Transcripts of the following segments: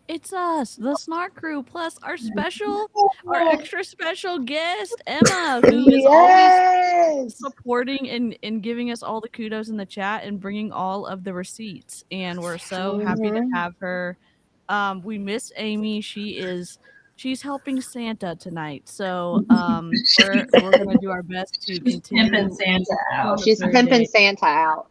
It's us, the Snark Crew, plus our extra special guest, Emma, who is always Yes. supporting and giving us all the kudos in the chat and bringing all of the receipts. And we're so happy to Mhm. have her. We miss Amy. She's helping Santa tonight, so we're gonna do our best to She's pimping continue Santa on out. the She's third pimping day. Santa out.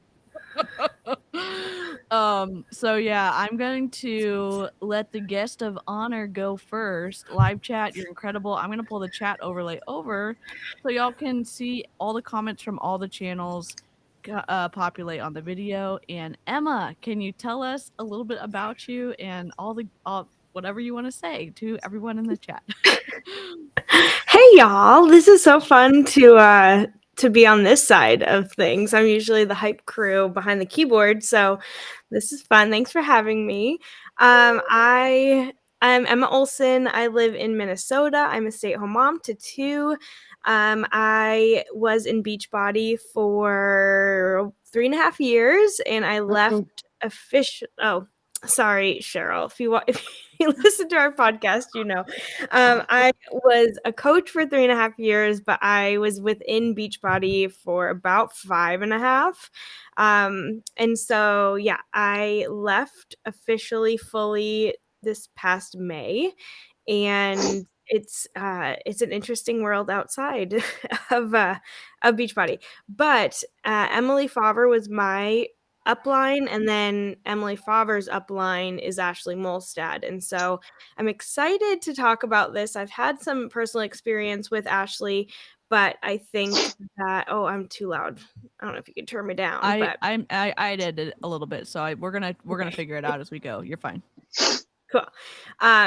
So yeah, I'm going to let the guest of honor go first. Live chat, you're incredible. I'm gonna pull the chat overlay over so y'all can see all the comments from all the channels populate on the video. And Emma, can you tell us a little bit about you and all whatever you want to say to everyone in the chat? Hey y'all, this is so fun to be on this side of things. I'm usually the hype crew behind the keyboard, so this is fun. Thanks for having me. I'm Emma Olson. I live in Minnesota. I'm a stay-at-home mom to two. I was in Beachbody for 3.5 years, and I left sorry, Cheryl. If you listen to our podcast, you know. I was a coach for 3.5 years, but I was within Beachbody for about 5.5. And so, yeah, I left officially fully this past May, and it's an interesting world outside of Beachbody. But Emily Favre was my upline, and then Emily Favre's upline is Ashlie Molstad, and so I'm excited to talk about this. I've had some personal experience with Ashlie, but I think that I'm too loud. I don't know if you can turn me down, but I did it a little bit, so we're gonna figure it out as we go. You're fine. cool.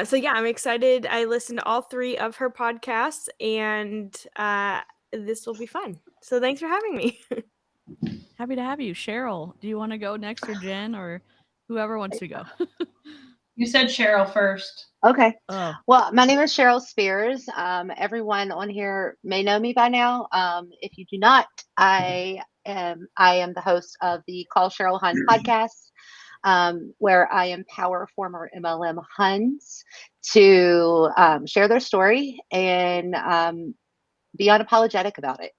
So yeah, I'm excited. I listened to all 3 of her podcasts, and this will be fun. So thanks for having me. Happy to have you. Cheryl, do you want to go next, or Jen, or whoever wants to go? You said Cheryl first. Okay. Oh, Well, my name is Cheryl Spears. Everyone on here may know me by now. If you do not, I am the host of the Call Cheryl Hun podcast, where I empower former MLM Huns to share their story and be unapologetic about it.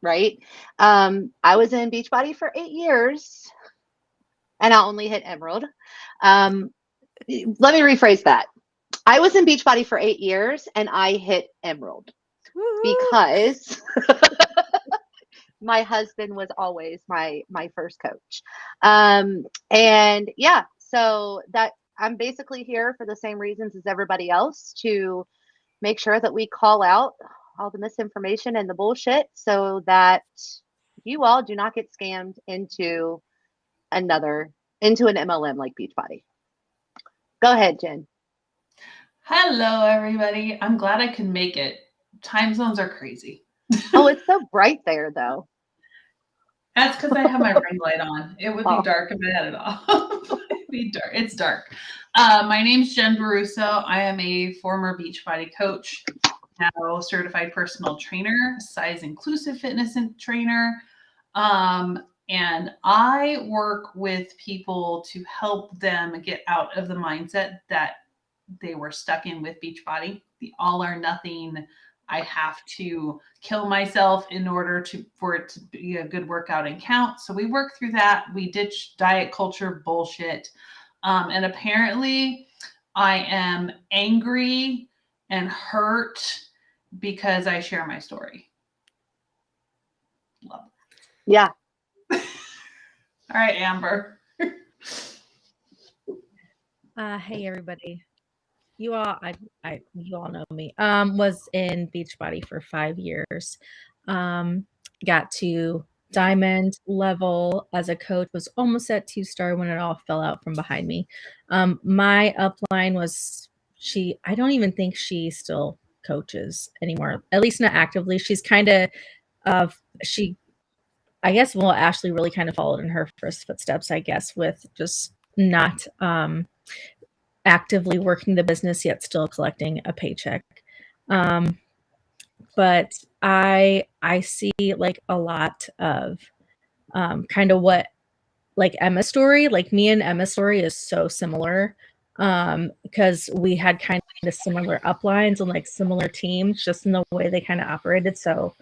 Right? I was in Beachbody for 8 years, and I only hit Emerald. Um, Let me rephrase that. I was in Beachbody for 8 years, and I hit Emerald because my husband was always my first coach. And yeah, so that I'm basically here for the same reasons as everybody else, to make sure that we call out all the misinformation and the bullshit so that you all do not get scammed into an MLM like Beachbody. Go ahead, Jen. Hello, everybody. I'm glad I could make it. Time zones are crazy. Oh, it's so bright there, though. That's because I have my ring light on. It would be Oh, dark if I had it off. It'd be dark. It's dark. My name's Jen Baruso. I am a former Beachbody coach, now certified personal trainer, size inclusive fitness and trainer. And I work with people to help them get out of the mindset that they were stuck in with Beachbody, the all or nothing. I have to kill myself in order for it to be a good workout and count. So we work through that. We ditch diet culture bullshit. And apparently I am angry and hurt because I share my story. Love it. yeah. All right, Amber. Hey everybody. You all you all know me. Was in Beachbody for 5 years. Got to diamond level as a coach, was almost at 2-star when it all fell out from behind me. My upline was I don't even think she still coaches anymore, at least not actively. She's kind of she I guess, well, Ashlie really kind of followed in her first footsteps, I guess, with just not actively working the business yet still collecting a paycheck. But I see like a lot of kind of what like Emma's story, like me and Emma's story is so similar because we had kind of similar uplines and like similar teams, just in the way they kind of operated. So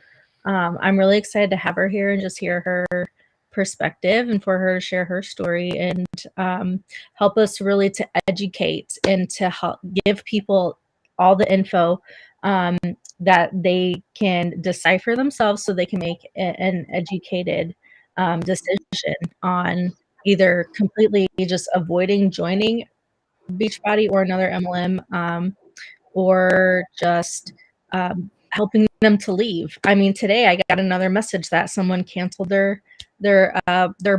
I'm really excited to have her here and just hear her perspective and for her to share her story and help us really to educate and to help give people all the info that they can decipher themselves so they can make an educated decision on either completely just avoiding joining Beachbody or another MLM, or just helping them to leave. I mean, today I got another message that someone canceled their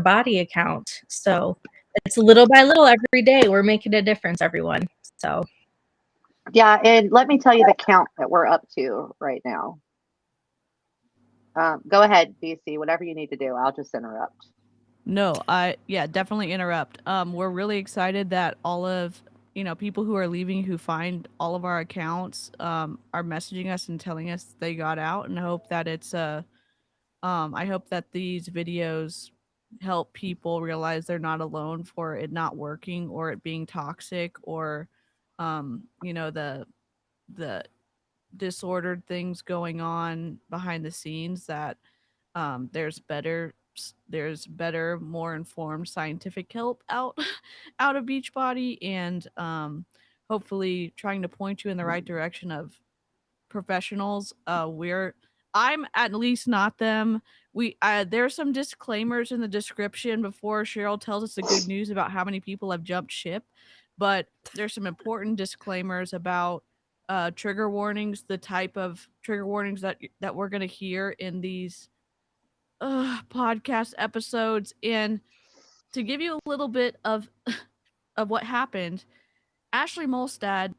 body account. So it's little by little every day we're making a difference, everyone. So Yeah, and let me tell you the count that we're up to right now. Go ahead, BC, whatever you need to do. I'll just interrupt. No, definitely interrupt. We're really excited that all of people who are leaving who find all of our accounts are messaging us and telling us they got out, and hope that it's I hope that these videos help people realize they're not alone for it not working or it being toxic or the disordered things going on behind the scenes, that there's better, more informed scientific help out out of Beachbody, and hopefully trying to point you in the right direction of professionals. I'm at least not them. There's some disclaimers in the description before Cheryl tells us the good news about how many people have jumped ship, but there's some important disclaimers about trigger warnings, the type of trigger warnings that we're going to hear in these podcast episodes. And to give you a little bit of what happened, Ashlie Molstad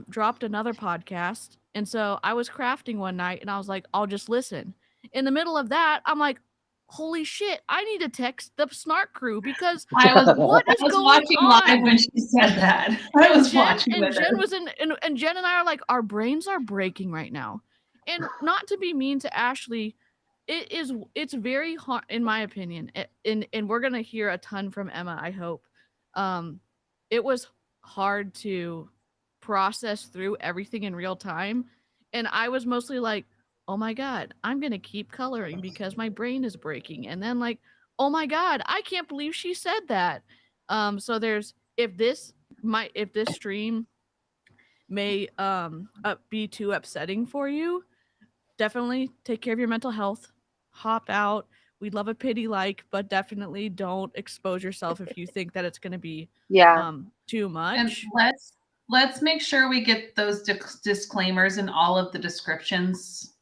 dropped another podcast. And so I was crafting one night and I was like, I'll just listen. In the middle of that, I'm like, holy shit, I need to text the Snark crew because I was what is going watching on? live when she said that. I was watching and with Jen her. was and Jen and I are like, our brains are breaking right now. And not to be mean to Ashlie, it's very hard in my opinion. And we're gonna hear a ton from Emma, I hope. It was hard to process through everything in real time. And I was mostly like, oh my God, I'm going to keep coloring because my brain is breaking. And then like, oh my God, I can't believe she said that. So there's, if this stream may be too upsetting for you, definitely take care of your mental health. Hop out. We'd love a pity like, but definitely don't expose yourself if you think that it's going to be Yeah. too much. And let's make sure we get those disclaimers in all of the descriptions.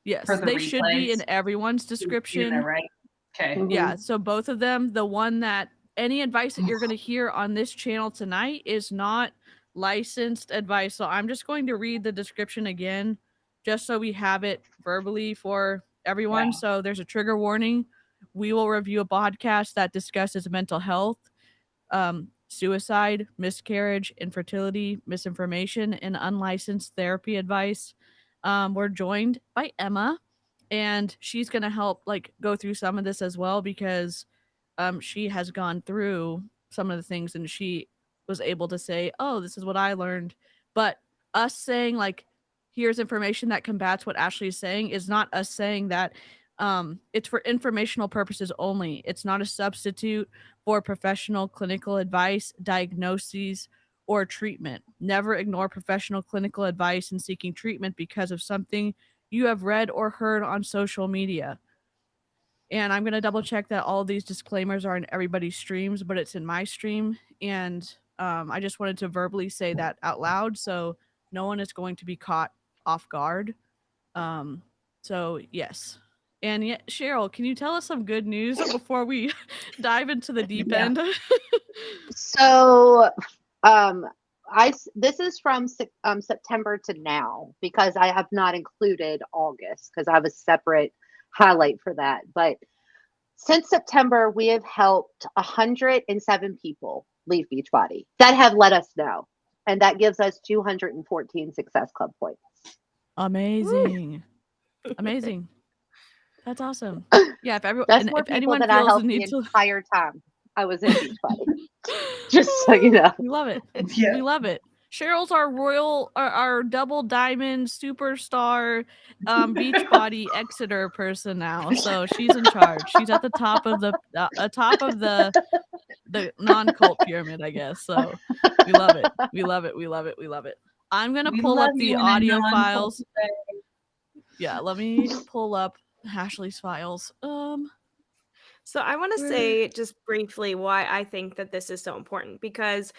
Yes, for the they should be in replays. everyone's description. There, right? Okay. Mhm. Yeah, so both of them, the one that any advice that you're going to hear on this channel tonight is not licensed advice. So I'm just going to read the description again just so we have it verbally for everyone. Yeah. So there's a trigger warning. We will review a podcast that discusses mental health, suicide, miscarriage, infertility, misinformation, and unlicensed therapy advice. We're joined by Emma, and she's gonna help like go through some of this as well because she has gone through some of the things and she was able to say, oh, this is what I learned. But us saying like, here's information that combats what Ashlie is saying is not us saying that. It's for informational purposes only. It's not a substitute for professional clinical advice, diagnoses, or treatment. Never ignore professional clinical advice in seeking treatment because of something you have read or heard on social media. And I'm going to double check that all of these disclaimers are in everybody's streams, but it's in my stream. And I just wanted to verbally say that out loud so no one is going to be caught off guard. So, yes. And yet, Cheryl, can you tell us some good news before we dive into the deep end? So, this is from September to now because I have not included August because I have a separate highlight for that. But since September, we have helped 107 people leave Beachbody that have let us know, and that gives us 214 Success Club points. Amazing. Amazing. That's awesome. Yeah, if That's more if people anyone than I feels the helped the need to entire time. I was in Beachbody. Just so you know. We love it. Yeah. We love it. Cheryl's our double diamond superstar Beachbody Exeter person now. So she's in charge. She's at the top of the non-cult pyramid, I guess. So we love it. We love it. We love it. We love it. I'm gonna We pull love up the you in a audio non-cult files. way. Yeah, let me pull up Ashley's files. So I want to Where- say just briefly why I think that this is so important, because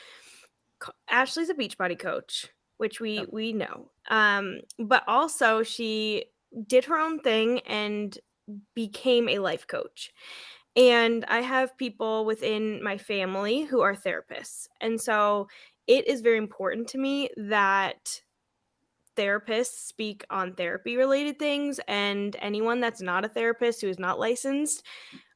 Ashley's a Beachbody coach, which we know. But also she did her own thing and became a life coach. And I have people within my family who are therapists. And so it is very important to me that therapists speak on therapy related things, and anyone that's not a therapist who is not licensed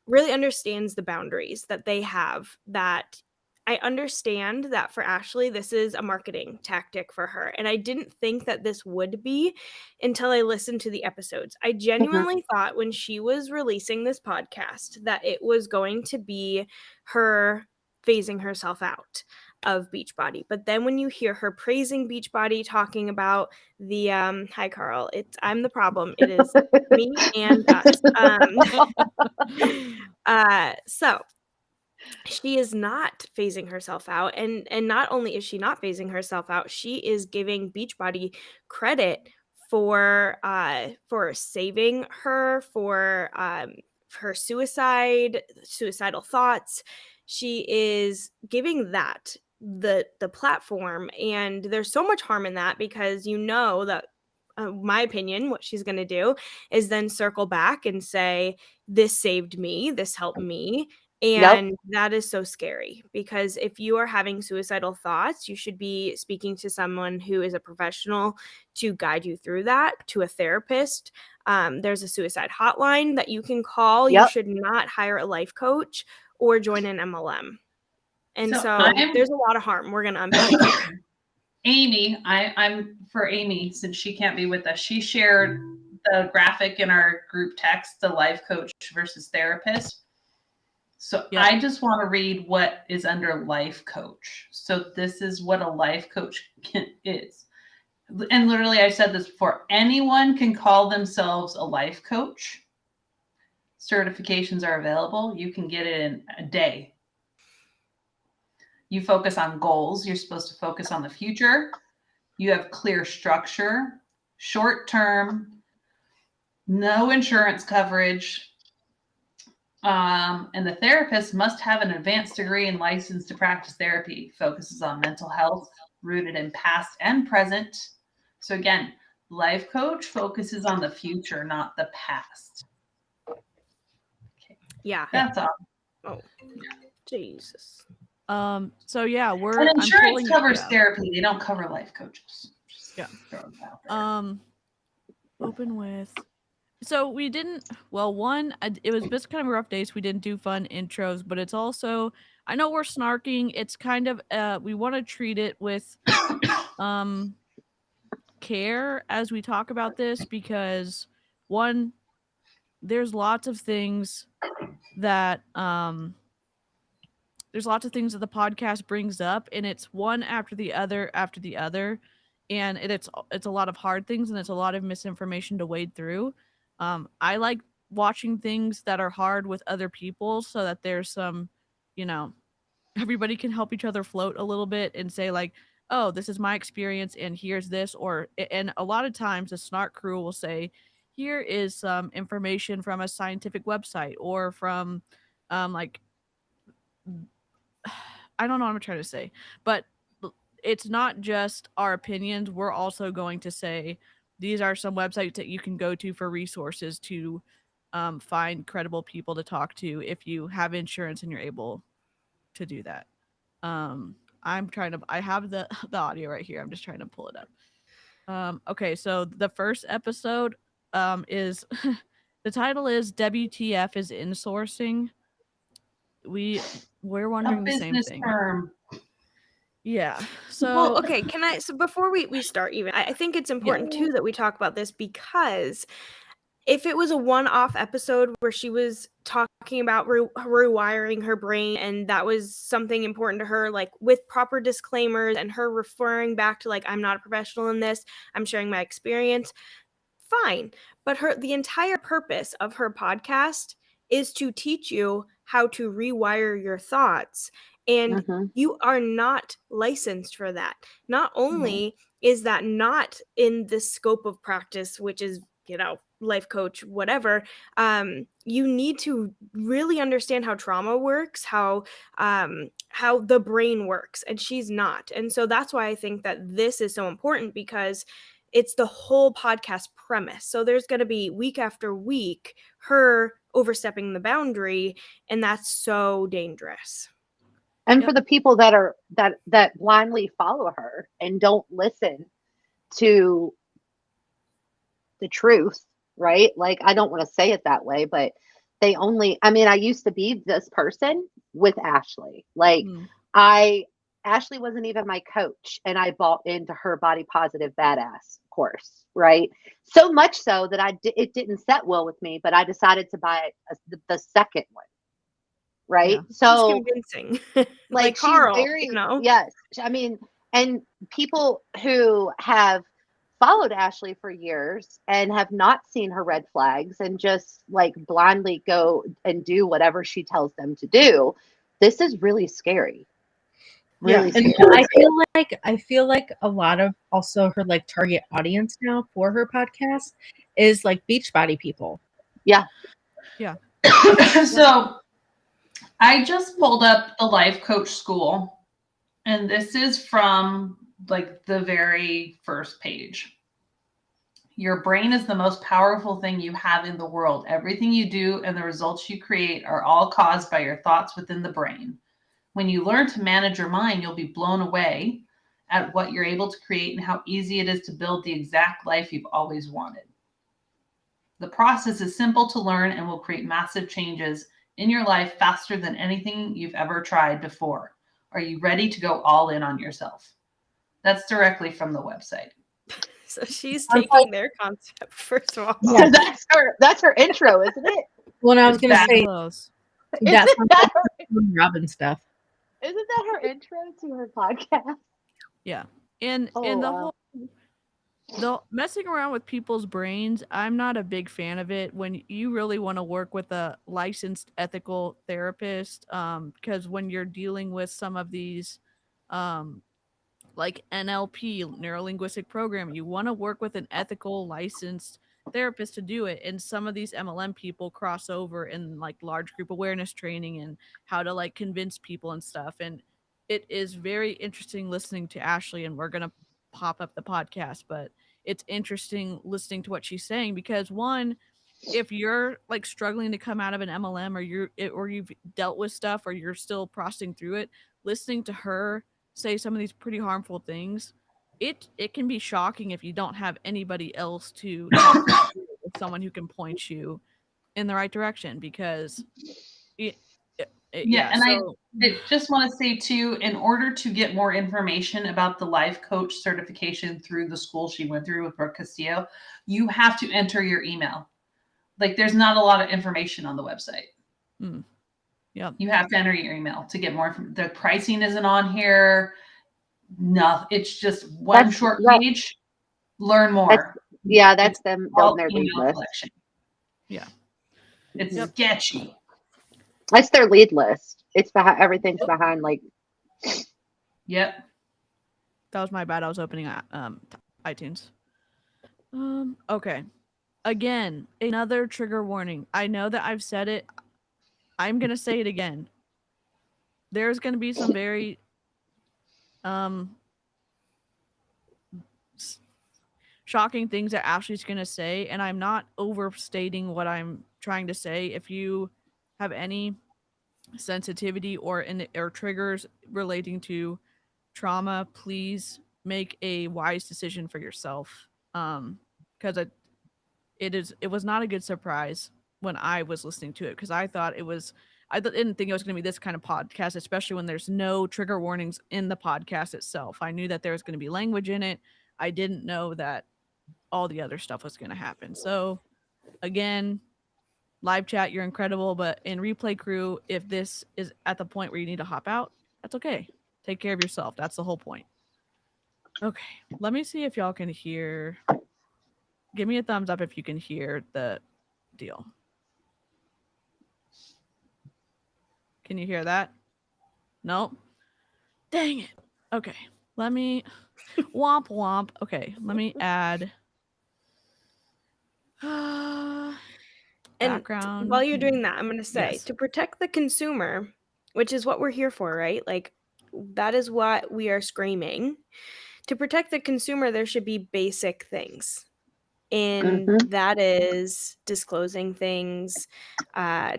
really understands the boundaries that they have. That I understand that for Ashlie, this is a marketing tactic for her. And I didn't think that this would be until I listened to the episodes. I genuinely thought when she was releasing this podcast that it was going to be her phasing herself out of Beachbody. But then when you hear her praising Beachbody, talking about the hi Carl, I'm the problem. It is me and us. So she is not phasing herself out, and not only is she not phasing herself out, she is giving Beachbody credit for saving her, for her suicidal thoughts. She is giving that the platform, and there's so much harm in that, because you know that my opinion, what she's going to do is then circle back and say, this saved me, this helped me. And that is so scary, because if you are having suicidal thoughts, you should be speaking to someone who is a professional to guide you through that, to a therapist. There's a suicide hotline that you can call. You should not hire a life coach or join an MLM. And so there's a lot of harm we're going to unpack here. Amy, I'm for Amy, since she can't be with us. She shared the graphic in our group text, the life coach versus therapist. So I just want to read what is under life coach. So this is what a life coach is. And literally, I said this before, anyone can call themselves a life coach. Certifications are available. You can get it in a day. You focus on goals. You're supposed to focus on the future. You have clear structure, short term, no insurance coverage. And the therapist must have an advanced degree and license to practice therapy. Focuses on mental health, rooted in past and present. So again, life coach focuses on the future, not the past. Okay. Yeah. That's all. Oh, Jesus. So yeah, And insurance covers therapy. They don't cover life coaches. Yeah. Open with. So we didn't. Well, it was just kind of a rough day, so we didn't do fun intros. But it's also, I know we're snarking. It's kind of we want to treat it with care as we talk about this, because one, there's lots of things that the podcast brings up, and it's one after the other, and it's a lot of hard things, and it's a lot of misinformation to wade through. I like watching things that are hard with other people, so that there's some, everybody can help each other float a little bit and say like, oh, this is my experience and here's this. And a lot of times the snark crew will say, here is some information from a scientific website, or from like, I don't know what I'm trying to say, but it's not just our opinions. We're also going to say, these are some websites that you can go to for resources to find credible people to talk to if you have insurance and you're able to do that. I have the audio right here. I'm just trying to pull it up. Okay, so the first episode is the title is WTF is Insourcing. We're wondering the same thing. Term. Yeah. So well, okay, so before we start, even I think it's important too that we talk about this, because if it was a one-off episode where she was talking about rewiring her brain and that was something important to her, like with proper disclaimers and her referring back to like, I'm not a professional in this, I'm sharing my experience, fine. But the entire purpose of her podcast is to teach you how to rewire your thoughts. And you are not licensed for that. Not only is that not in the scope of practice, which is, life coach, whatever, you need to really understand how trauma works, how the brain works, and she's not. And so that's why I think that this is so important, because it's the whole podcast premise. So there's going to be week after week her overstepping the boundary, and that's so dangerous. And for the people that blindly follow her and don't listen to the truth, right? Like, I don't want to say it that way, but I used to be this person with Ashlie. Like, Ashlie wasn't even my coach, and I bought into her body positive badass course, right? So much so that it didn't set well with me, but I decided to buy the second one, right? Yeah. So it's convincing, like Carl, she's very, yes. I mean, and people who have followed Ashlie for years and have not seen her red flags and just like blindly go and do whatever she tells them to do. This is really scary. Really and scary. I feel like a lot of also her like target audience now for her podcast is like Beachbody people. Yeah. So I just pulled up the life coach school, and this is from like the very first page. Your brain is the most powerful thing you have in the world. Everything you do and the results you create are all caused by your thoughts within the brain. When you learn to manage your mind, you'll be blown away at what you're able to create and how easy it is to build the exact life you've always wanted. The process is simple to learn and will create massive changes in your life faster than anything you've ever tried before. Are you ready to go all in on yourself? That's directly from the website. So she's taking their concept, first of all. Yeah. That's her intro, isn't it? Well, I was going to say close. that's Robin stuff. Isn't that her intro to her podcast? Yeah. And the messing around with people's brains, I'm not a big fan of it when you really want to work with a licensed ethical therapist, because when you're dealing with some of these like NLP, neuro-linguistic programming, you want to work with an ethical licensed therapist to do it. And some of these MLM people cross over in like large group awareness training and how to like convince people and stuff. And it is very interesting listening to Ashlie, and we're going to pop up the podcast, but it's interesting listening to what she's saying, because one, if you're like struggling to come out of an MLM, or you've dealt with stuff, or you're still processing through it, listening to her say some of these pretty harmful things, it can be shocking if you don't have anybody else to talk to, someone who can point you in the right direction, because I just want to say too, in order to get more information about the life coach certification through the school she went through with Brooke Castillo, you have to enter your email. Like, there's not a lot of information on the website. Yeah, you have to enter your email to get more. The pricing isn't on here. No, it's just one short page. Learn more. That's them building their lead list. Collection. Yeah, it's sketchy. That's their lead list. It's behind, everything's behind like. Yep. That was my bad. I was opening iTunes. Okay. Again, another trigger warning. I know that I've said it. I'm gonna say it again. There's gonna be some very shocking things that Ashley's gonna say, and I'm not overstating what I'm trying to say. If you have any sensitivity or triggers relating to trauma, please make a wise decision for yourself. Because it was not a good surprise when I was listening to it, because I didn't think it was going to be this kind of podcast, especially when there's no trigger warnings in the podcast itself. I knew that there was going to be language in it. I didn't know that all the other stuff was going to happen. So Again, live chat, you're incredible, but in replay crew, if this is at the point where you need to hop out, that's okay. Take care of yourself. That's the whole point. Okay, let me see if y'all can hear. Give me a thumbs up if you can hear the deal. Can you hear that? No? Dang it. Okay, let me womp womp. Okay, let me add And background. while you're doing that, I'm going to say Yes. to protect the consumer, which is what we're here for, right? Like, that is what we are screaming. To protect the consumer, there should be basic things. And that is disclosing things,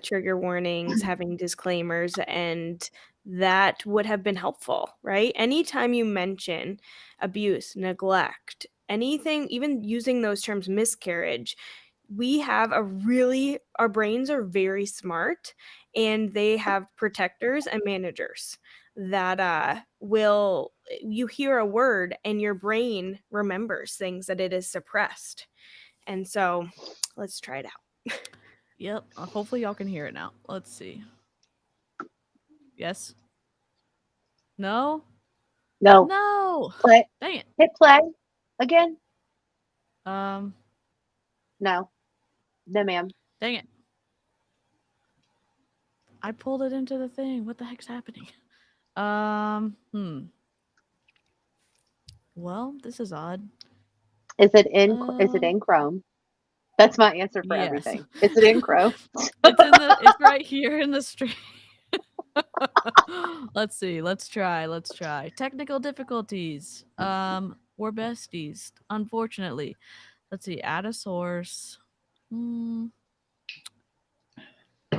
trigger warnings, having disclaimers, and that would have been helpful, right? Anytime you mention abuse, neglect, anything, even using those terms, miscarriage, we have our brains are very smart, and they have protectors and managers that will, you hear a word and your brain remembers things that it is suppressed. And so let's try it out. Yep. Hopefully y'all can hear it now. Let's see. Yes? No? No. No. Play. Dang it. Hit play again. Um, No. No, ma'am. dang it. I pulled it into the thing. What the heck's happening? Well, this is odd. Is it in Chrome? That's my answer for Yes. everything. Is it in Chrome? It's right here in the stream. Let's see. Let's try. Technical difficulties. We're besties, unfortunately. Let's see. Add a source. Let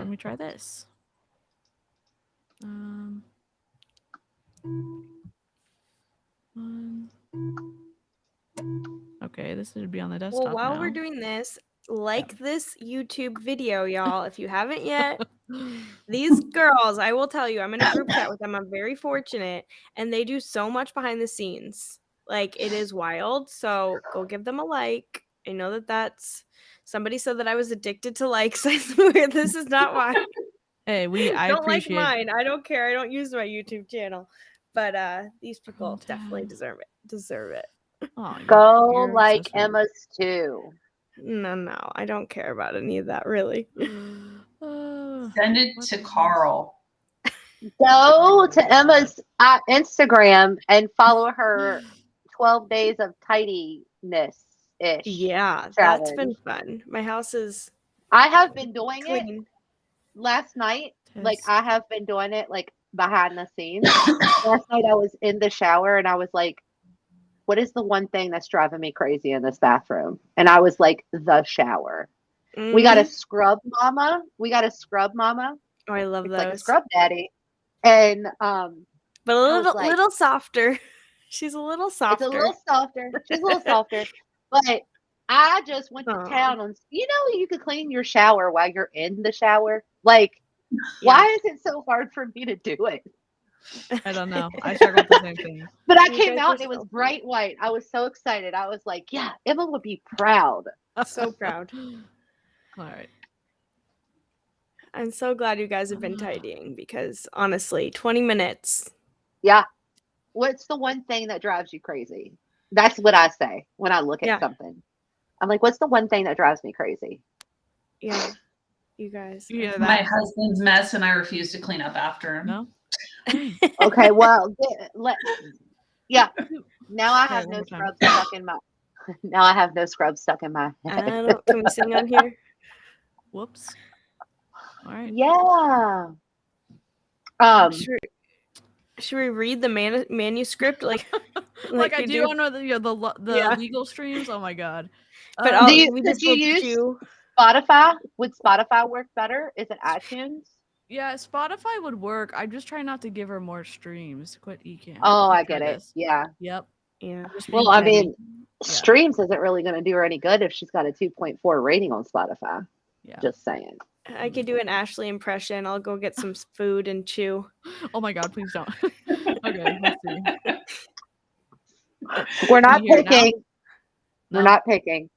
me try this. Okay, this should be on the desktop Well, while now. we're doing this, this YouTube video, y'all. If you haven't yet, these girls, I will tell you, I'm in a group chat with them. I'm very fortunate, and they do so much behind the scenes. Like, it is wild. So go give them a like. I know that that's somebody said that I was addicted to likes. I swear this is not why. Hey, I don't like appreciate mine. I don't care. I don't use my YouTube channel. But these people definitely deserve it. Oh, Go you're like so sweet. Emma's too. No, I don't care about any of that, really. Send it to Carl. Go to Emma's Instagram and follow her 12 days of tidiness ish. Yeah, challenge. That's been fun. My house is I have been doing clean. it last night. Like, I have been doing it like behind the scenes. Last night I was in the shower and I was like, what is the one thing that's driving me crazy in this bathroom? And I was like, the shower. We got a scrub mama. Oh, I love it's those. like a scrub daddy. And but a little softer. She's a little softer. It's a little softer. She's a little softer. But I just went to town on, you could clean your shower while you're in the shower. Like, why is it so hard for me to do it? I don't know. I struggle with the same thing. But I came out and it was bright white. I was so excited. I was like, yeah, Emma would be proud. So proud. All right. I'm so glad you guys have been tidying because honestly, 20 minutes. Yeah. What's the one thing that drives you crazy? That's what I say when I look at something. I'm like, what's the one thing that drives me crazy? Yeah. You guys. My husband's mess and I refuse to clean up after him. No? Okay, well, yeah. Now I have no scrubs stuck in my. Now I have no scrubs stuck in my head. Can we sing on here? Whoops. All right. Yeah. Should we read the manuscript like I do on the legal streams? Oh my god. But could you use Spotify? Would Spotify work better? Is it iTunes? Yeah, Spotify would work. I'm just trying not to give her more streams. Quit eking. Oh, I get it. Yeah. Yep. Yeah. Well, I mean, streams isn't really going to do her any good if she's got a 2.4 rating on Spotify. Yeah. Just saying. I could do an Ashlie impression. I'll go get some food and chew. Oh my god, please don't. Okay, let's see. We're not picking. We're not picking.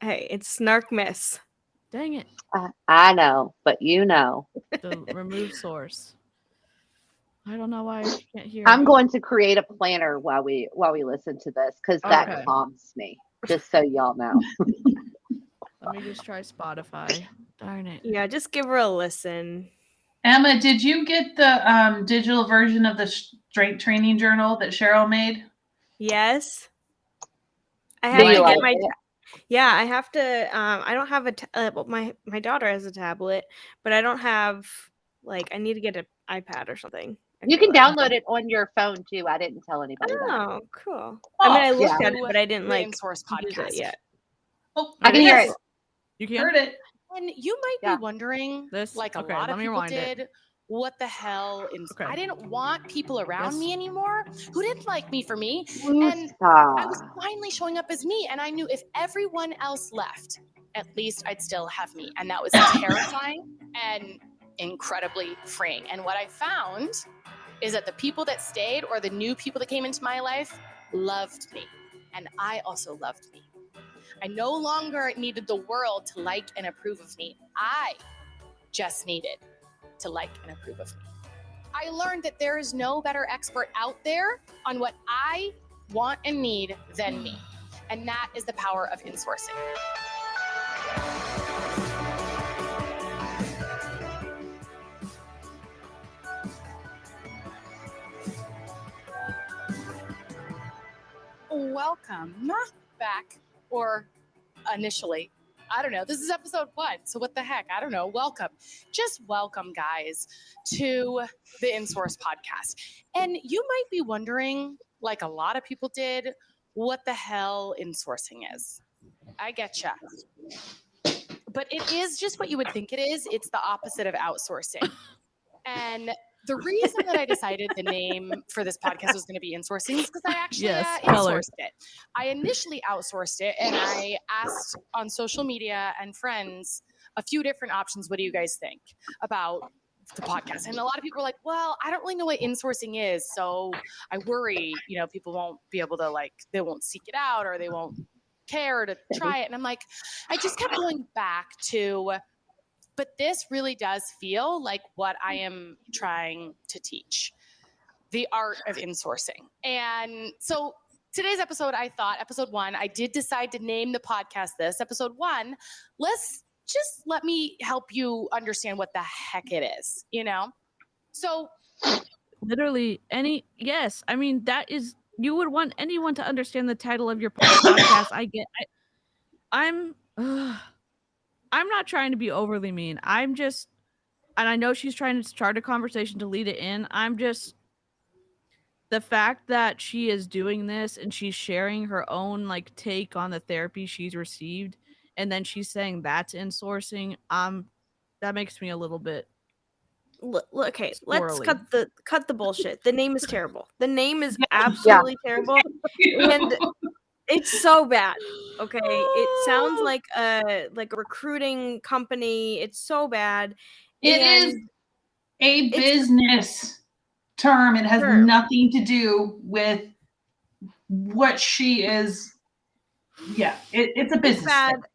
Hey, it's SNARKMAS. Dang it. I know, but you know. The remove source. I don't know why I can't hear. I'm going to create a planner while we listen to this because that Okay. calms me. Just so y'all know. Let me just try Spotify. Darn it. Yeah, just give her a listen. Emma, did you get the digital version of the strength training journal that Cheryl made? Yes. I Do have you to like get my it? Yeah, I have to I don't have well, my daughter has a tablet, but I don't have I need to get an iPad or something. I You feel can like. download it on your phone too. I didn't tell anybody that. Oh, cool. I mean, I Oh, looked yeah. at it, but I didn't The In-Source use it podcast. yet. oh, I can hear yes, it. You can? heard it. And you might Yeah. be wondering, This? like a Okay, lot let of me people rewind it. did, what the hell? Okay. I didn't want people around Yes. me anymore who didn't like me for me. You And I was stop. finally showing up as me. And I knew if everyone else left, at least I'd still have me. And that was terrifying and incredibly freeing. And what I found is that the people that stayed or the new people that came into my life loved me. And I also loved me. I no longer needed the world to like and approve of me. I just needed to like and approve of me. I learned that there is no better expert out there on what I want and need than me. And that is the power of insourcing. Welcome back, or initially. I don't know. This is episode 1. So what the heck? I don't know. Welcome. Just welcome, guys, to the InSource podcast. And you might be wondering, like a lot of people did, what the hell insourcing is. I getcha. But it is just what you would think it is. It's the opposite of outsourcing. And the reason that I decided the name for this podcast was going to be insourcing is because I actually insourced it. I initially outsourced it, and I asked on social media and friends a few different options. What do you guys think about the podcast? And a lot of people were like, well, I don't really know what insourcing is. So I worry, people won't be able to they won't seek it out, or they won't care to try it. And I'm like, I just kept going back to, but this really does feel like what I am trying to teach, the art of insourcing. And so today's episode, I thought, episode 1, I did decide to name the podcast this. Episode 1, let me help you understand what the heck it is, So Literally yes. I mean, that is, you would want anyone to understand the title of your podcast. I'm not trying to be overly mean. And I know she's trying to start a conversation to lead it in. The fact that she is doing this and she's sharing her own take on the therapy she's received, and then she's saying that's insourcing, that makes me a little bit Okay, let's squirrely. cut the bullshit. The name is terrible. The name is absolutely terrible. And it's so bad. Okay, it sounds like a recruiting company. It's so bad. It is a business term. It has nothing to do with what she is. Yeah, it's a business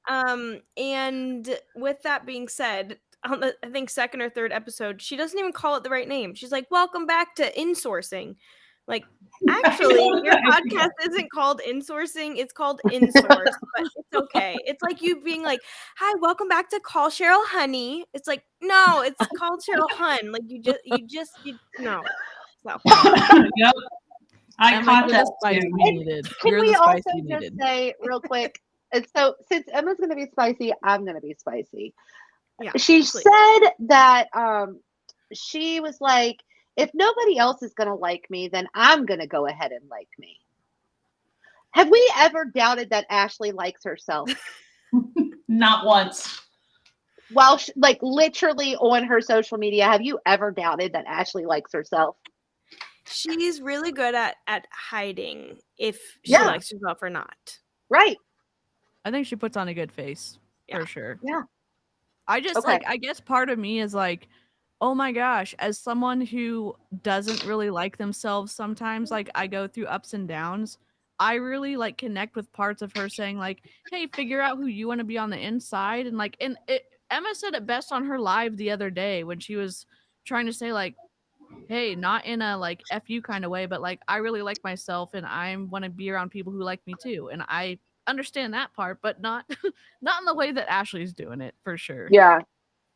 thing. And with that being said, on the, I think, 2nd or 3rd episode, she doesn't even call it the right name. She's like, welcome back to insourcing. Actually, your podcast isn't called insourcing, it's called insource, but it's okay. It's like you being like, hi, welcome back to Call Cheryl Honey. It's like, no, it's called Cheryl Hun. No. So. Yep. I caught that too. Can we also just say real quick, and so since Emma's going to be spicy, I'm going to be spicy. Yeah, she said that she was like, if nobody else is going to like me, then I'm going to go ahead and like me. Have we ever doubted that Ashlie likes herself? Not once. Well, literally on her social media, have you ever doubted that Ashlie likes herself? She's really good at hiding if she likes herself or not. Right. I think she puts on a good face for sure. Yeah. I just I guess part of me is like, oh my gosh, as someone who doesn't really like themselves sometimes, I go through ups and downs, I really like connect with parts of her saying like, "Hey, figure out who you want to be on the inside." And like, Emma said it best on her live the other day when she was trying to say like, "Hey, not in a like F you kind of way, but like I really like myself and I want to be around people who like me too." And I understand that part, but not not in the way that Ashley's doing it for sure. Yeah.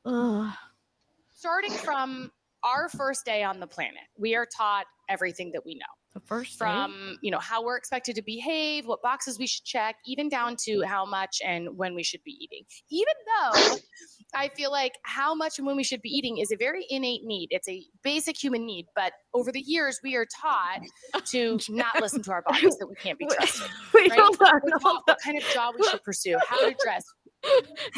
Ugh. Starting from our first day on the planet, we are taught everything that we know. The first day? From how we're expected to behave, what boxes we should check, even down to how much and when we should be eating. Even though I feel like how much and when we should be eating is a very innate need. It's a basic human need. But over the years, we are taught to not listen to our bodies, that we can't be trusted. Wait, Right? hold on, We're hold taught on. what kind of job we should pursue, how to dress.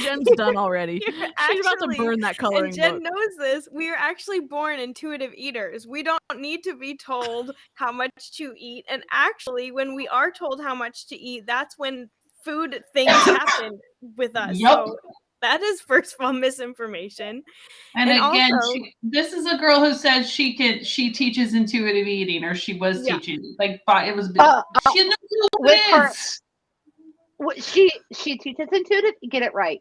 Jen's done already. She's about to Actually, burn that coloring and Jen book. knows this. We are actually born intuitive eaters. We don't need to be told how much to eat. And actually, when we are told how much to eat, that's when food things happen with us. Yup. So that is, first of all, misinformation. And again, also, this is a girl who says she teaches intuitive eating, or she was Yeah. teaching. Like it was. She knows who with it her- is. She teaches intuitive. Get it right.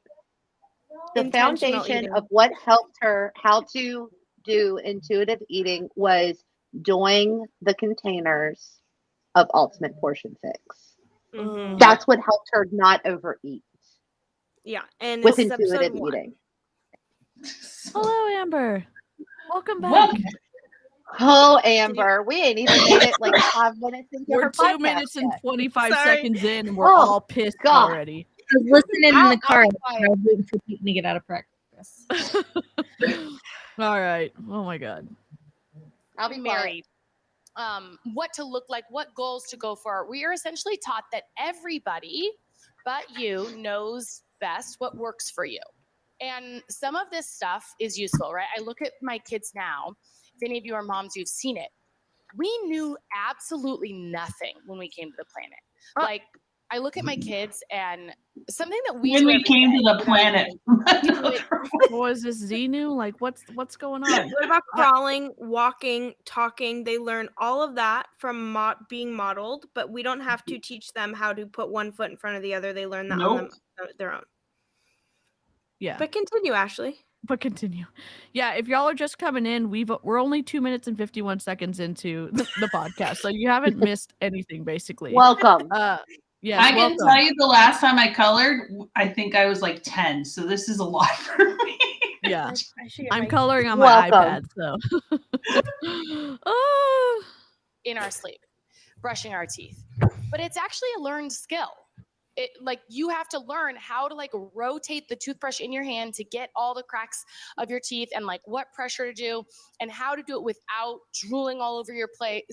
The Intentional foundation eating. of what helped her how to do intuitive eating was doing the containers of Ultimate Portion Fix. Mhm. That's what helped her not overeat Yeah, and with this is episode intuitive 1. eating. Hello, Amber. Welcome back. Welcome. Oh, Amber, we ain't even made it like 5 minutes into We're her 2 podcast minutes and yet. 25 Sorry. seconds in, and we're Oh, all pissed God. already. I was listening in the car. I'll I be was waiting for Peyton to get out of practice. All right. Oh my god. I'll be married, what to look like, what goals to go for. We are essentially taught that everybody but you knows best what works for you. And some of this stuff is useful, right? I look at my kids now. If any of you are moms, you've seen it. We knew absolutely nothing when we came to the planet. Like, I look at my kids and something that we When do we every came day, to the planet. What was this Xenu? Like what's going on? What about crawling, walking, talking? They learn all of that from being modeled, but we don't have to teach them how to put one foot in front of the other. They learn that on their own. Yeah. But continue, Ashley. But continue. Yeah, if y'all are just coming in, we're only 2 minutes and 51 seconds into the podcast, so you haven't missed anything basically. Welcome. Yes, I can welcome. tell you the last time I colored, I think I was like 10. So this is a lot for me. Yeah, I should get I'm my- coloring on my Welcome. iPad, so. Oh. in our sleep, brushing our teeth. But it's actually a learned skill. It, like, you have to learn how to like rotate the toothbrush in your hand to get all the cracks of your teeth, and like what pressure to do and how to do it without drooling all over your plate,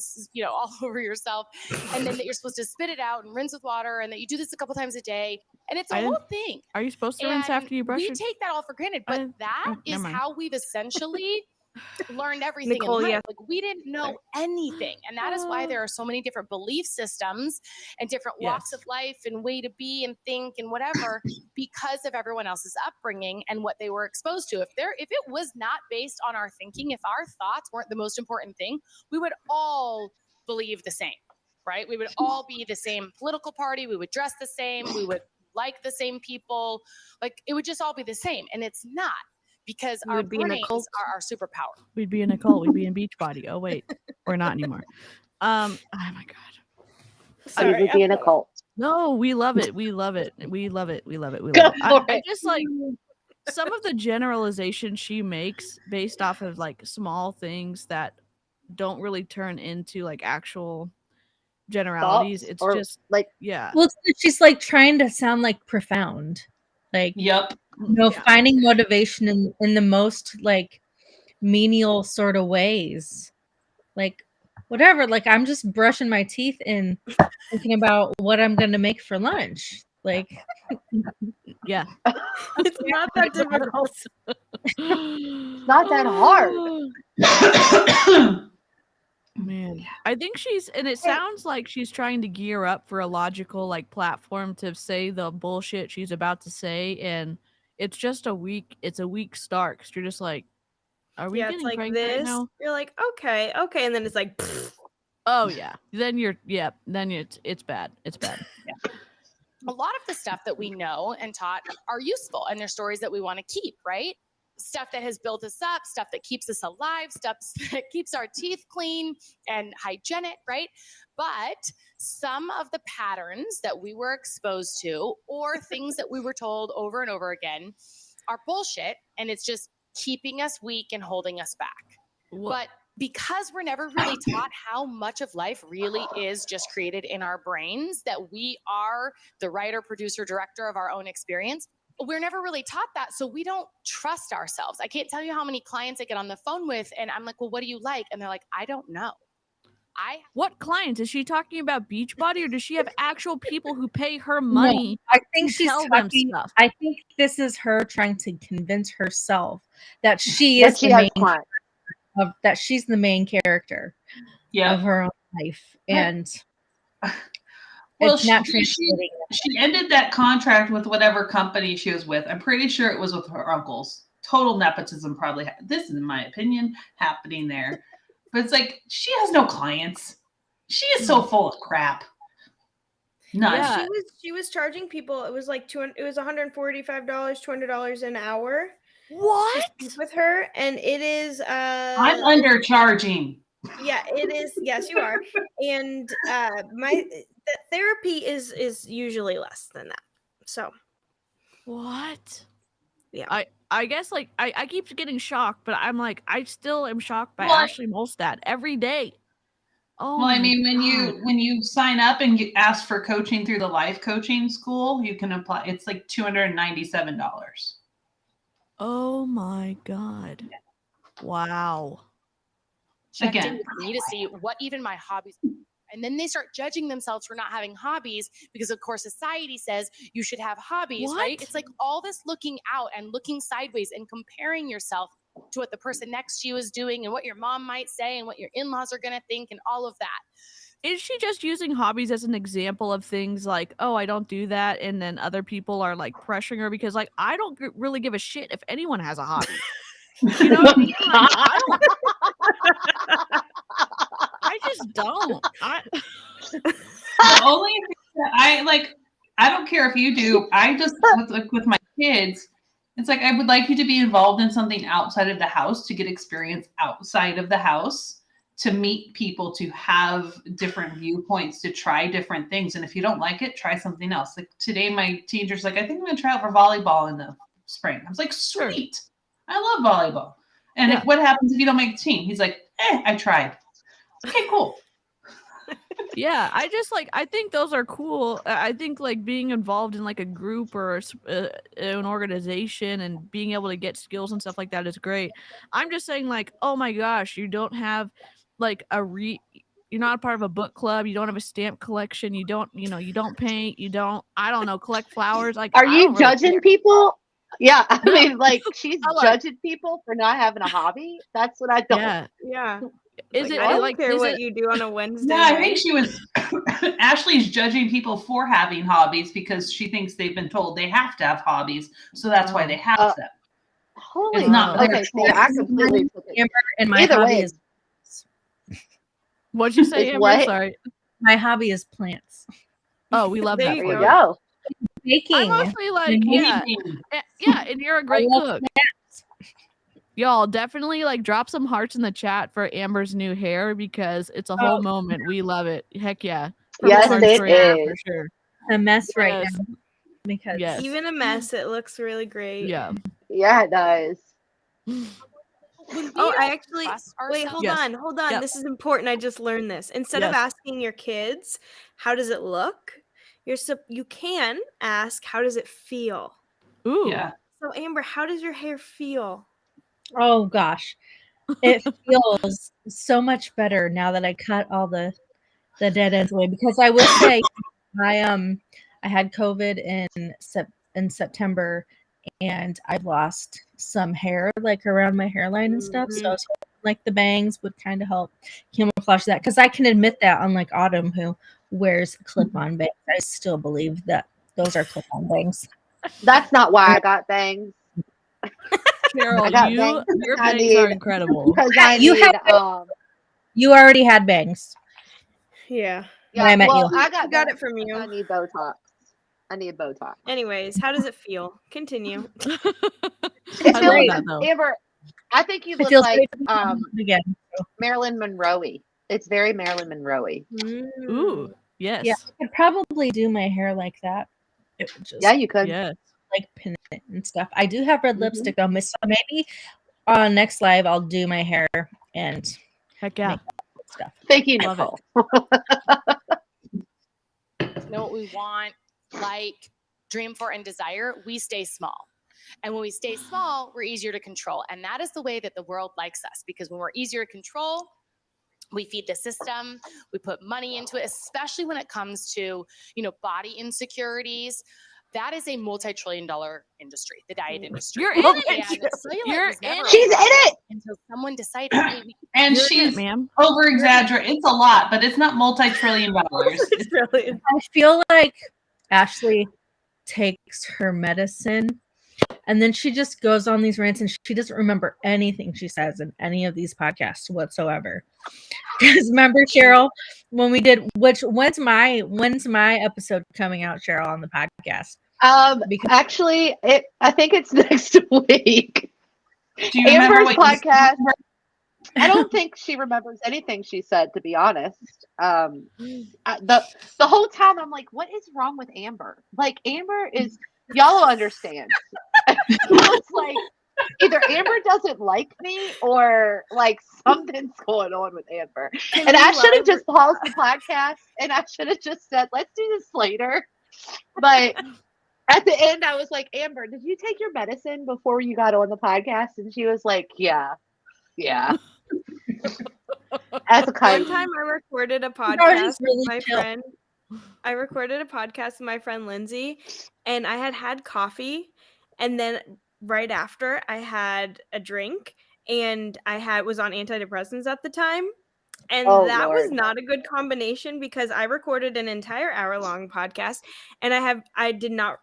all over yourself. And then that you're supposed to spit it out and rinse with water, and that you do this a couple times a day. And it's a whole thing. Are you supposed to rinse And after you brush we your take that all for granted, but that never is mind. how we've essentially learned everything Nicole, in life. yes. Like, we didn't know anything, and that is why there are so many different belief systems and different walks Yes. of life and way to be and think and whatever, because of everyone else's upbringing and what they were exposed to. If it was not based on our thinking, if our thoughts weren't the most important thing, we would all believe the same, right? We would all be the same political party, we would dress the same, we would like the same people, like it would just all be the same, and it's not. Because We our would be in a brains cult. are our superpower. We'd be in a cult. We'd be in Beachbody. Oh wait, we're not anymore. Oh my god. We would be in a cult. No, we love it. We love it. We love it. We love it. We Go love it. for I it. just like some of the generalizations she makes based off of like small things that don't really turn into like actual generalities. Thoughts It's or, just like, yeah. Well, she's like trying to sound like profound, like Yep. finding motivation in the most like menial sort of ways, like whatever. Like I'm just brushing my teeth and thinking about what I'm gonna make for lunch. Like, Yeah. It's not that difficult. not that hard. Man, I think it sounds like she's trying to gear up for a logical like platform to say the bullshit she's about to say, and it's just a weak start because you're just like, are we Yeah, getting it's like pranked right this. now? You're like, okay, and then it's like, Oh yeah. Then it's bad. It's bad. A lot of the stuff that we know and taught are useful, and they're stories that we want to keep, right? Stuff that has built us up, stuff that keeps us alive, stuff that keeps our teeth clean and hygienic, right? But some of the patterns that we were exposed to or things that we were told over and over again are bullshit, and it's just keeping us weak and holding us back. But because we're never really taught how much of life really is just created in our brains, that we are the writer, producer, director of our own experience, we're never really taught that. So we don't trust ourselves. I can't tell you how many clients I get on the phone with, and I'm like, well, what do you like? And they're like, I don't know. What clients? Is she talking about Beachbody, or does she have actual people who pay her money? No, I think to she's tell them talking. stuff? I think this is her trying to convince herself that she is she the has main clients. that she's the main character of her own life, and well, it's not she translating. ended that contract with whatever company she was with. I'm pretty sure it was with her uncles. Total nepotism, probably. This is my opinion happening there, but it's like she has no clients. She is so full of crap. None. Yeah. She was charging people. It was like it was $145, $200 an hour. What? To speak with her, and it is. I'm undercharging. Yeah, it is. Yes, you are. And the therapy is usually less than that. So. What? Yeah. I guess like I keep getting shocked, but I'm like I still am shocked by Well, Ashlie Molstad every day. Oh, well, I mean, God. when you sign up and you ask for coaching through the life coaching school, you can apply. It's like $297. Oh my God. Wow. Checked Again. in with me to see what even my hobbies are. And then they start judging themselves for not having hobbies because, of course, society says you should have hobbies, right? It's like all this looking out and looking sideways and comparing yourself to what the person next to you is doing and what your mom might say and what your in-laws are going to think and all of that. Is she just using hobbies as an example of things like, oh, I don't do that, and then other people are like pressuring her? Because like I don't really give a shit if anyone has a hobby. You know what I mean? Like, I just don't. The only thing that I don't care if you do. I just with my kids, it's like I would like you to be involved in something outside of the house to get experience outside of the house, to meet people, to have different viewpoints, to try different things. And if you don't like it, try something else. Like today, my teenager's like, I think I'm gonna try out for volleyball in the spring. I was like, sweet. I love volleyball. And if, what happens if you don't make the team? He's like, I tried. Okay, cool. Yeah, I think those are cool. I think like being involved in like a group or an organization and being able to get skills and stuff like that is great. I'm just saying like, oh my gosh, you don't have like you're not a part of a book club, you don't have a stamp collection, you don't paint, you don't, I don't know, collect flowers. Like, are you judging people? Yeah, I mean, like she's judging people for not having a hobby. That's what I don't. Yeah. Is it? I don't like, care what you do on a Wednesday. No, I think she was. Ashley's judging people for having hobbies because she thinks they've been told they have to have hobbies, so that's why they have them. Holy, it's not. Okay, see, I completely took it. Amber, and my Either hobby way. is. What'd you say, Amber? What? Sorry. My hobby is plants. Oh, we love that. There you for go. Baking. I'm mostly like, yeah, and you're a great cook. Y'all definitely like drop some hearts in the chat for Amber's new hair because it's a whole moment. We love it. Heck yeah. Yes, Purple hearts it for Amber is. for sure. A mess right now because even a mess, it looks really great. Yeah. Yeah, it does. Oh, I actually wait. Hold Yes. on. Yep. This is important. I just learned this. Instead of asking your kids, "How does it look?" you can ask, "How does it feel?" Ooh. Yeah. So Amber, how does your hair feel? Oh gosh, it feels so much better now that I cut all the dead ends away. Because I will say, I had COVID in September, and I've lost some hair like around my hairline and stuff. So I was hoping, like the bangs would kind of help camouflage that. Because I can admit that, unlike Autumn, who wears clip-on bangs, I still believe that those are clip-on bangs. That's not why I got bangs. Carol, your bangs are incredible. Because I You need, already had bangs. Yeah. When I met well, you. I I got it from you. I need Botox. Anyways, how does it feel? Continue. It I love feels, that though. Amber, I think you It look feels like great to be on again. Marilyn Monroe-y. It's very Marilyn Monroe-y. Ooh, yes. Yeah, I could probably do my hair like that. It would just Yeah, you could. Yes. like pin it and stuff. I do have red Mhm. lipstick on, so maybe on next live I'll do my hair and Heck yeah. Make stuff. Thank you, Love it. Nicole. Know what we want, like, dream for, and desire, we stay small. And when we stay small, we're easier to control. And that is the way that the world likes us, because when we're easier to control, we feed the system, we put money into it, especially when it comes to, body insecurities. That is a multi-trillion-dollar industry, the diet industry. You're in it. And cellulite You're was never in a She's in problem it. until someone decided, hey, And You're in it, she's ma'am. over exaggerating. It's a lot, but it's not multi-trillion dollars. It's brilliant. I feel like Ashlie takes her medicine and then she just goes on these rants and she doesn't remember anything she says in any of these podcasts whatsoever. Because remember, Cheryl, when we did when's my episode coming out, Cheryl, on the podcast? Because Actually, I think it's next week. Do you remember Amber's what you podcast. I don't think she remembers anything she said, to be honest. The whole time I'm like, what is wrong with Amber? Like, Amber is, y'all will understand. It's like either Amber doesn't like me or like something's going on with Amber. And I should have just paused the podcast and I should have just said, let's do this later. But at the end, I was like, Amber, did you take your medicine before you got on the podcast? And she was like, yeah. As a One kite. time I recorded a just podcast really with my chill. friend. I recorded a podcast with my friend Lindsay, and I had coffee, and then right after I had a drink, and I was on antidepressants at the time. And Oh, that was Lord. not a good combination because I recorded an entire hour-long podcast and I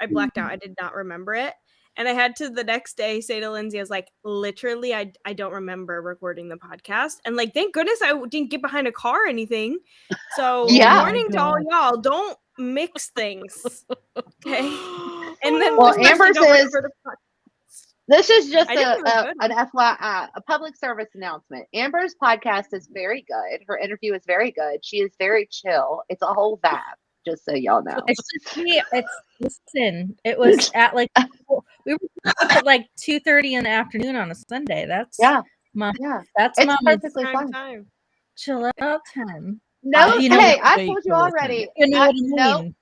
blacked out. I did not remember it. And I had to the next day say to Lindsay, I was like, literally, I don't remember recording the podcast. And like, thank goodness I didn't get behind a car or anything. So Yeah. warning to all y'all, don't mix things. Okay. And then Well, especially Amber's don't is- record the podcast. This is just I didn't even an FYI, a public service announcement. Amber's podcast is very good. Her interview is very good. She is very chill. It's a whole vibe, just so y'all know. It's just me. Listen, it was at like we were at like 2:30 in the afternoon on a Sunday. That's Yeah. my Yeah. that's It's my perfectly Prime fine. time. chill out time. No, you know, hey, I wait told you to listen. already. You know what I No, mean?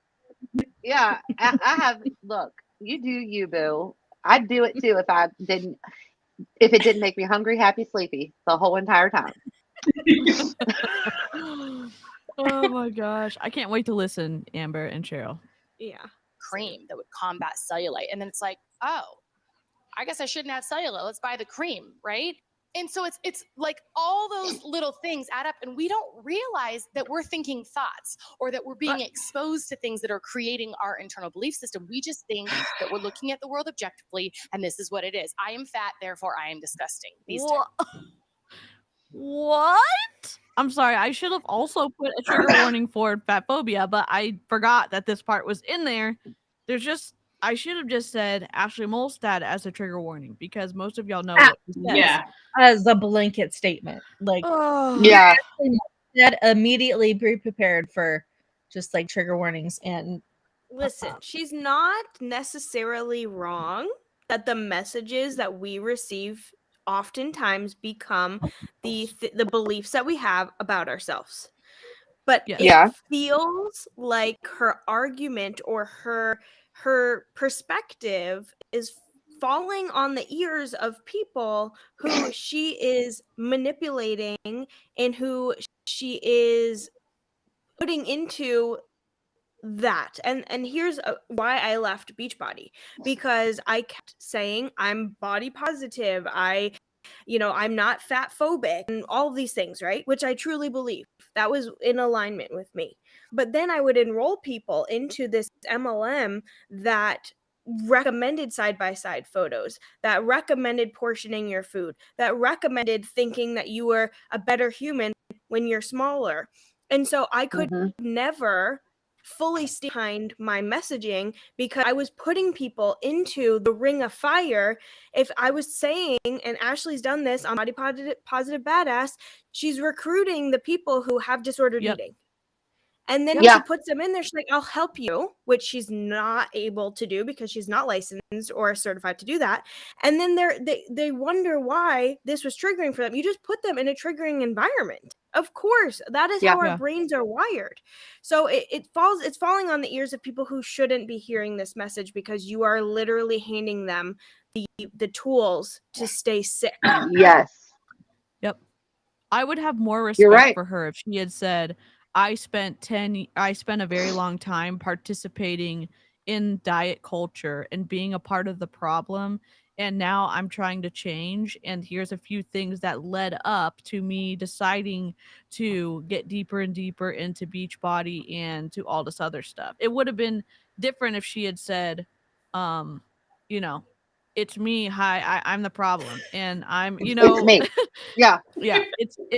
yeah, I have. Look, you do you, boo. I'd do it too if it didn't make me hungry, happy, sleepy the whole entire time. Oh my gosh. I can't wait to listen, Amber and Cheryl. Yeah. cream that would combat cellulite. And then it's like, oh, I guess I shouldn't have cellulite. Let's buy the cream, right? And so it's like all those little things add up, and we don't realize that we're thinking thoughts or that we're being exposed to things that are creating our internal belief system. We just think that we're looking at the world objectively, and this is what it is. I am fat, therefore I am disgusting. These What? I'm sorry. I should have also put a trigger warning for fat phobia, but I forgot that this part was in there. I should have just said Ashlie Molstad as a trigger warning because most of y'all know what he says. Yeah. As a blanket statement, like Oh. Yeah. that immediately be prepared for just like trigger warnings and Listen, she's not necessarily wrong that the messages that we receive oftentimes become the beliefs that we have about ourselves. But Yes. Yeah. it feels like her argument or her perspective is falling on the ears of people who she is manipulating and who she is putting into that. And here's why I left Beachbody, because I kept saying I'm body positive, I'm not fat phobic and all of these things, right? Which I truly believe that was in alignment with me. But then I would enroll people into this MLM that recommended side-by-side photos, that recommended portioning your food, that recommended thinking that you were a better human when you're smaller. And so I could Mhm. never fully stand behind my messaging because I was putting people into the ring of fire. If I was saying, and Ashley's done this on Body Positive Badass, she's recruiting the people who have disordered Yep. eating. And then Yeah. she puts them in there. She's like, I'll help you, which she's not able to do because she's not licensed or certified to do that. And then they wonder why this was triggering for them. You just put them in a triggering environment. Of course, that is Yeah. how our Yeah. brains are wired. So it's falling on the ears of people who shouldn't be hearing this message because you are literally handing them the tools to stay sick. Yes. Yep. I would have more You're respect right. for her if she had said, I spent a very long time participating in diet culture and being a part of the problem, and now I'm trying to change, and here's a few things that led up to me deciding to get deeper and deeper into Beachbody and to all this other stuff. It would have been different if she had said, um, you know, it's me, hi, I'm the problem, and I'm, It's me. Yeah. yeah,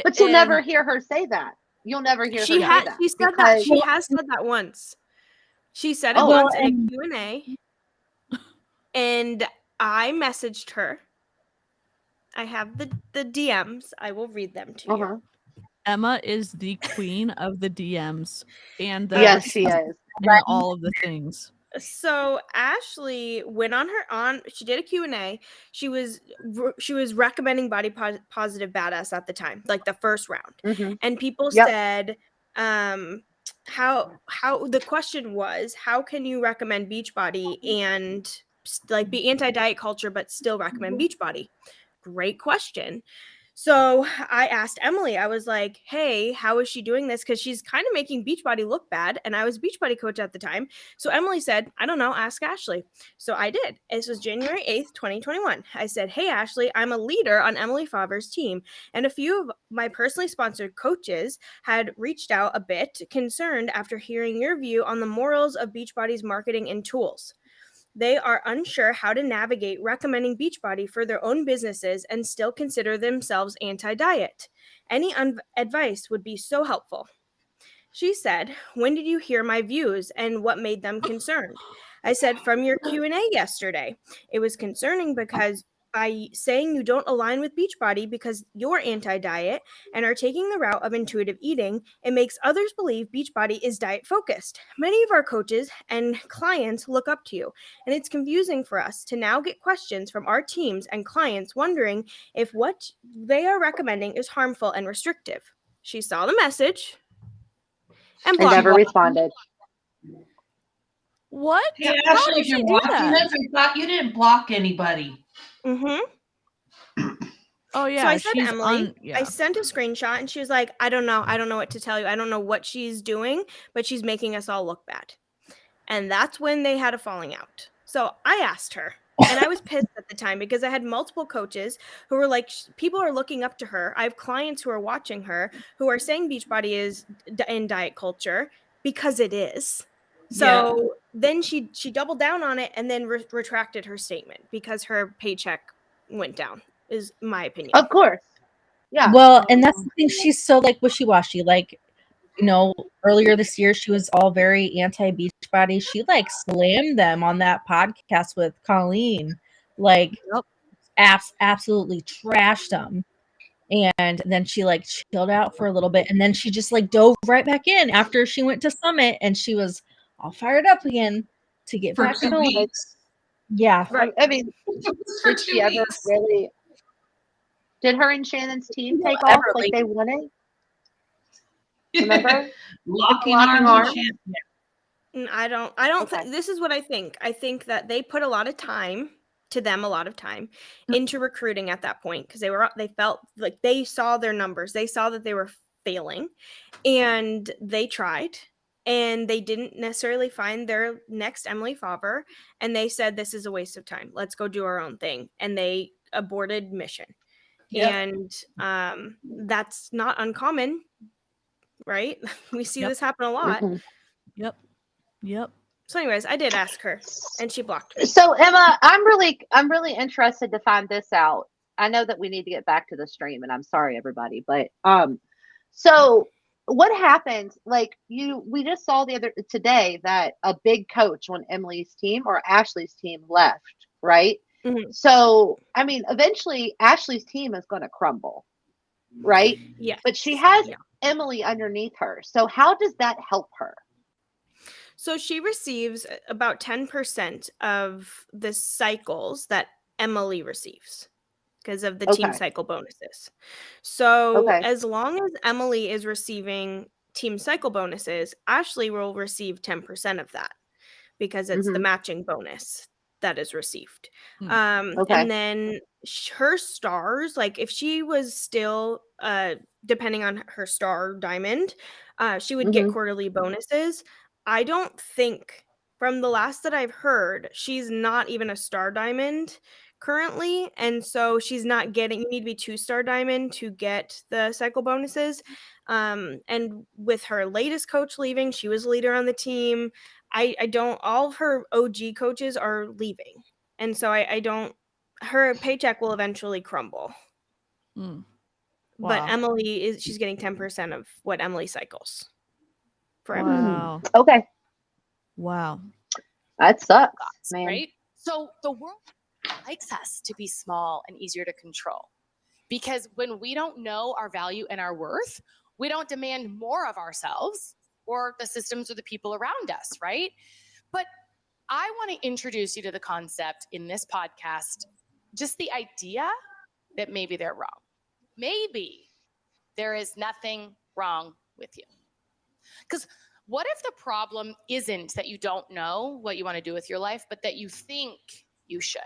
But you'll never and hear her say that. You'll never hear her She say that said that. because She has said that once. She said it Oh. Well, once in a and Q&A, and I messaged her. I have the DMs. I will read them to you. uh-huh. Emma is the queen of the DMs and the Yes, she receipts is. and all of the things. So Ashley went she did a Q&A. She was recommending Body Positive Badass at the time, like the first round. Mhm. And people Yep. said how the question was, how can you recommend Beachbody and like be anti-diet culture but still recommend Beachbody? Great question. So I asked Emily, I was like, hey, how is she doing this? Because she's kind of making Beachbody look bad. And I was Beachbody coach at the time. So Emily said, I don't know, ask Ashley. So I did. This was January 8th, 2021. I said, hey, Ashley, I'm a leader on Emily Favre's team. And a few of my personally sponsored coaches had reached out a bit concerned after hearing your view on the morals of Beachbody's marketing and tools. They are unsure how to navigate recommending Beachbody for their own businesses and still consider themselves anti-diet. Any advice would be so helpful. She said, when did you hear my views and what made them concerned? I said, from your Q&A yesterday. It was concerning because by saying you don't align with Beachbody because you're anti-diet and are taking the route of intuitive eating, it makes others believe Beachbody is diet focused. Many of our coaches and clients look up to you, and it's confusing for us to now get questions from our teams and clients wondering if what they are recommending is harmful and restrictive. She saw the message and And blocked never me. responded. What? Hey, How Ashley, did if she you're do watching that? this, I thought you didn't block anybody. Oh So yeah, I said, she's Emily, yeah. I sent a screenshot and she was like, I don't know what to tell you. I don't know what she's doing, but she's making us all look bad. And that's when they had a falling out. So I asked her, and I was pissed at the time because I had multiple coaches who were like, people are looking up to her. I have clients who are watching her who are saying Beachbody is in diet culture because it is. So then she doubled down on it and then retracted her statement because her paycheck went down, is my opinion. Of course. Yeah. well, and that's the thing. She's so like wishy-washy. Like, earlier this year she was all very anti-Beachbody. She like slammed them on that podcast with Colleen. Like, Yep. absolutely trashed them. And then she like chilled out for a little bit, and then she just like dove right back in after she went to Summit, and she was all fired up again to get For back 2 going. weeks. Yeah. Right. I mean, For did 2 she ever weeks. really? Did her and Shannon's team take Ever, off like like- they wanted? Remember? Locking Locking arms arms? with Shannon. I don't Okay. this is what I think. I think that they put a lot of time into recruiting at that point because they felt like they saw their numbers. They saw that they were failing and they tried and they didn't necessarily find their next Emily Favre and they said this is a waste of time. Let's go do our own thing, and they aborted mission. Yep. And that's not uncommon, right? We see Yep. this happen a lot. Mhm. Yep. So anyways, I did ask her and she blocked me. So Emma, I'm really interested to find this out. I know that we need to get back to the stream, and I'm sorry everybody, but so what happened? Like we just saw today that a big coach on Emily's team or Ashley's team left, right? Mhm. So, I mean, eventually Ashley's team is going to crumble, right? Yeah. But she has Yeah. Emily underneath her. So, how does that help her? So she receives about 10% of the cycles that Emily receives because of the team Okay. cycle bonuses. So Okay. as long as Emily is receiving team cycle bonuses, Ashlie will receive 10% of that because it's the Hmm. matching bonus that is received. Okay. And then her stars, like if she was still, depending on her star diamond, she would get Hmm. quarterly bonuses. I don't think, from the last that I've heard, she's not even a star diamond currently. And so she's not getting, you need to be 2-star diamond to get the cycle bonuses. And with her latest coach leaving, she was a leader on the team. I don't, all of her OG coaches are leaving. And so I don't, her paycheck will eventually crumble. Mm. But Wow. Emily she's getting 10% of what Emily cycles for Emily. Wow. Okay. Wow. That sucks, Thoughts, man. right? So the world likes us to be small and easier to control because when we don't know our value and our worth, we don't demand more of ourselves or the systems or the people around us, right? But I want to introduce you to the concept in this podcast, just the idea that maybe they're wrong. Maybe there is nothing wrong with you. Because what if the problem isn't that you don't know what you want to do with your life, but that you think you should?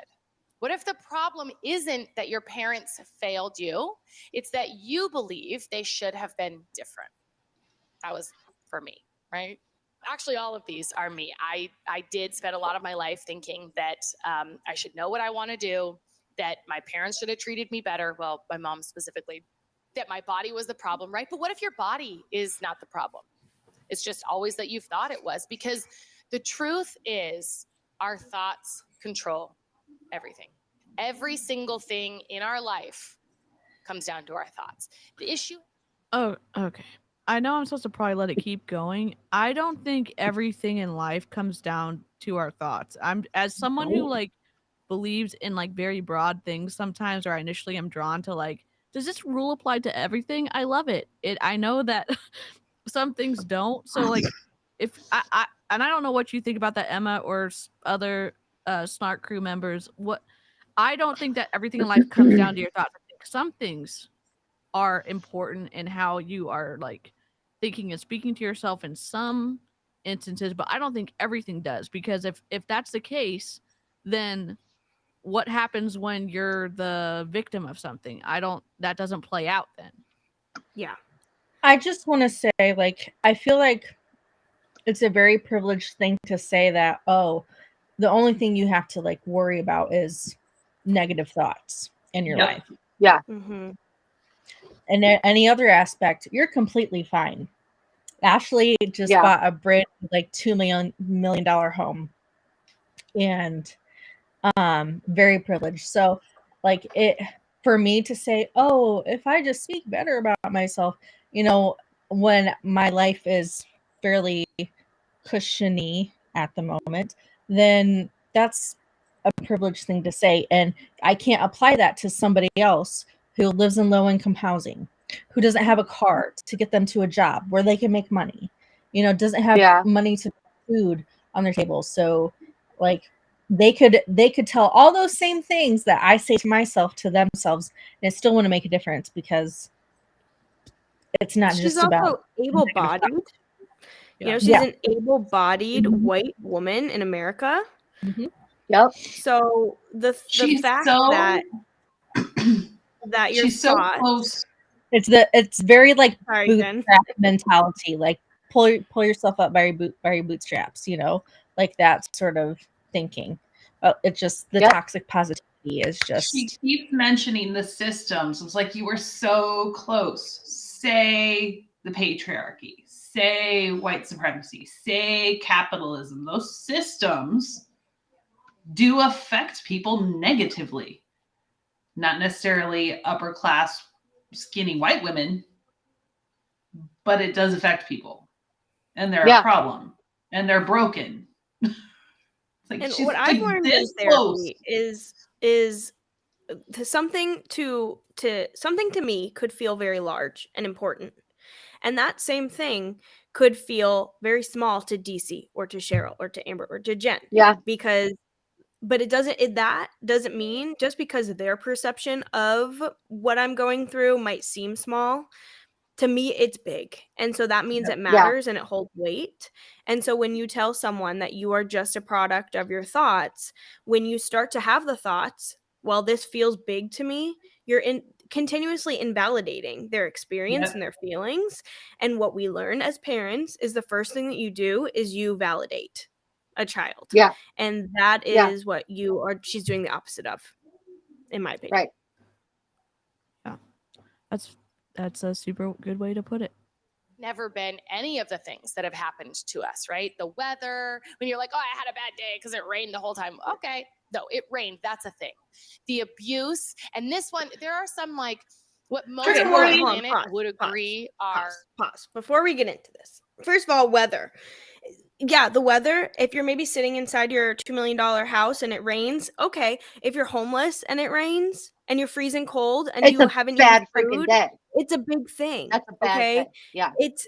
What if the problem isn't that your parents failed you? It's that you believe they should have been different. That was for me, right? Actually, all of these are me. I did spend a lot of my life thinking that I should know what I want to do, that my parents should have treated me better. Well, my mom specifically, that my body was the problem, right? But what if your body is not the problem? It's just always that you've thought it was, because the truth is our thoughts control everything. Every single thing in our life comes down to our thoughts. The issue. Oh, okay. I know I'm supposed to probably let it keep going. I don't think everything in life comes down to our thoughts. I'm as someone who like believes in like very broad things sometimes, or I initially am drawn to like, does this rule apply to everything? I love it. I know that some things don't. So like if I and I don't know what you think about that, Emma, or other Snark crew members. What I don't think that everything in life comes down to your thoughts. I think some things are important in how you are like thinking and speaking to yourself in some instances, but I don't think everything does, because if that's the case, then what happens when you're the victim of something? That doesn't play out then. Yeah. I just want to say, like, I feel like it's a very privileged thing to say that, oh, the only thing you have to like worry about is negative thoughts in your Yep. life. Yeah. Mm-hmm. And any other aspect, you're completely fine. Ashlie just Yeah. bought a brand like $2 million home, and very privileged. So like it, for me to say, oh, if I just speak better about myself, you know, when my life is fairly cushiony at the moment, then that's a privileged thing to say. And I can't apply that to somebody else who lives in low income housing, who doesn't have a car to get them to a job where they can make money, you know, doesn't have Yeah. money to food on their table. So like they could tell all those same things that I say to myself to themselves, and it still wouldn't make a difference, because it's not She's just about also able-bodied. You know, she's Yeah. an able-bodied white woman in America. Yep. So the She's fact so that your she's so thoughts, close. It's very like Sorry, Jen. bootstrap mentality, like pull yourself up by your bootstraps, you know, like that sort of thinking. It's just the Yep. toxic positivity is just She keeps mentioning the systems. It's like, you were so close. Say the patriarchy, say white supremacy, say capitalism. Those systems do affect people negatively. Not necessarily upper class, skinny white women, but it does affect people, and they're Yeah. a problem, and they're broken. Like, And she's what I've like learned in this close. therapy is something to me could feel very large and important. And that same thing could feel very small to DC or to Cheryl or to Amber or to Jen. Yeah. But that doesn't mean just because their perception of what I'm going through might seem small, to me it's big. And so that means it matters and it holds weight. And so when you tell someone that you are just a product of your thoughts, when you start to have the thoughts, well, this feels big to me, you're continuously invalidating their experience and their feelings. And what we learn as parents is the first thing that you do is you validate a child. Yeah. And that is what she's doing the opposite of, in my opinion. Right. Yeah. That's a super good way to put it. Never been any of the things that have happened to us, right? The weather, when you're like, oh, I had a bad day because it rained the whole time. Okay. No, it rained. That's a thing. The abuse. And this one, there are some like what most people on the planet would agree are. Pause. Before we get into this. First of all, weather. Yeah, the weather, if you're maybe sitting inside your $2 million house and it rains, okay. If you're homeless and it rains and you're freezing cold and you haven't eaten food, day. It's a big thing. That's a bad thing. Yeah. It's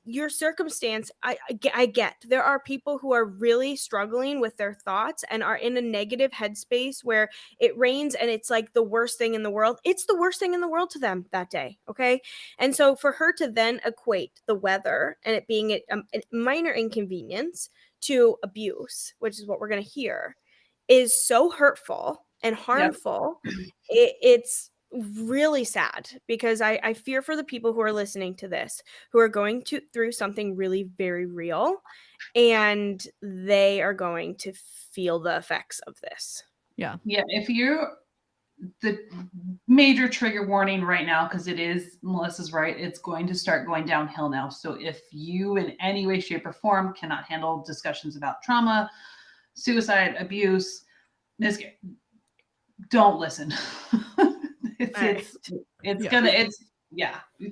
your circumstance. I get. There are people who are really struggling with their thoughts and are in a negative headspace where it rains and it's like the worst thing in the world. It's the worst thing in the world to them that day. Okay. And so for her to then equate the weather and it being a minor inconvenience to abuse, which is what we're going to hear, is so hurtful and harmful. It's really sad because I fear for the people who are listening to this, who are going through something really very real, and they are going to feel the effects of this. Yeah. If you're the major trigger warning right now, because it is, Melissa's right, it's going to start going downhill now. So if you in any way, shape, or form cannot handle discussions about trauma, suicide, abuse, don't listen.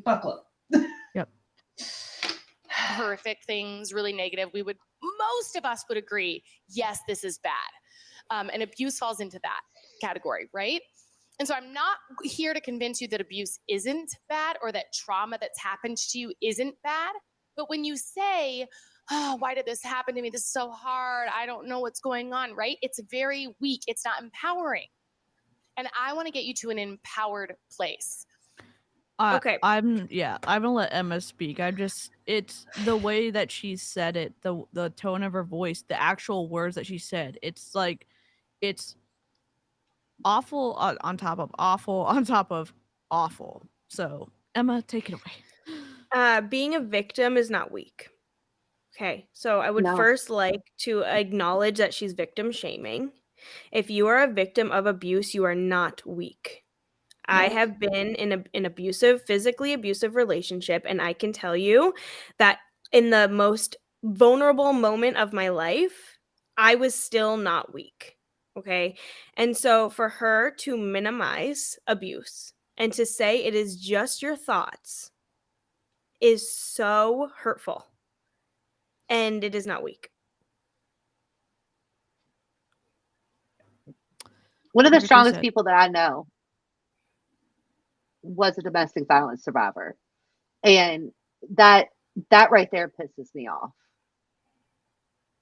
Buckle up. Yep. Horrific things, really negative. Most of us would agree, yes, this is bad. And abuse falls into that category, right? And so I'm not here to convince you that abuse isn't bad or that trauma that's happened to you isn't bad. But when you say, oh, why did this happen to me? This is so hard. I don't know what's going on, right? It's very weak. It's not empowering. And I want to get you to an empowered place. Okay. I'm gonna let Emma speak. It's the way that she said it, the tone of her voice, the actual words that she said. It's like, it's awful on top of awful on top of awful. So Emma, take it away. Being a victim is not weak. Okay, so I would first like to acknowledge that she's victim shaming. If you are a victim of abuse, you are not weak. I have been in an physically abusive relationship, and I can tell you that in the most vulnerable moment of my life, I was still not weak. Okay, and so for her to minimize abuse and to say it is just your thoughts is so hurtful, and it is not weak. One of the strongest people that I know was a domestic violence survivor. And that right there pisses me off.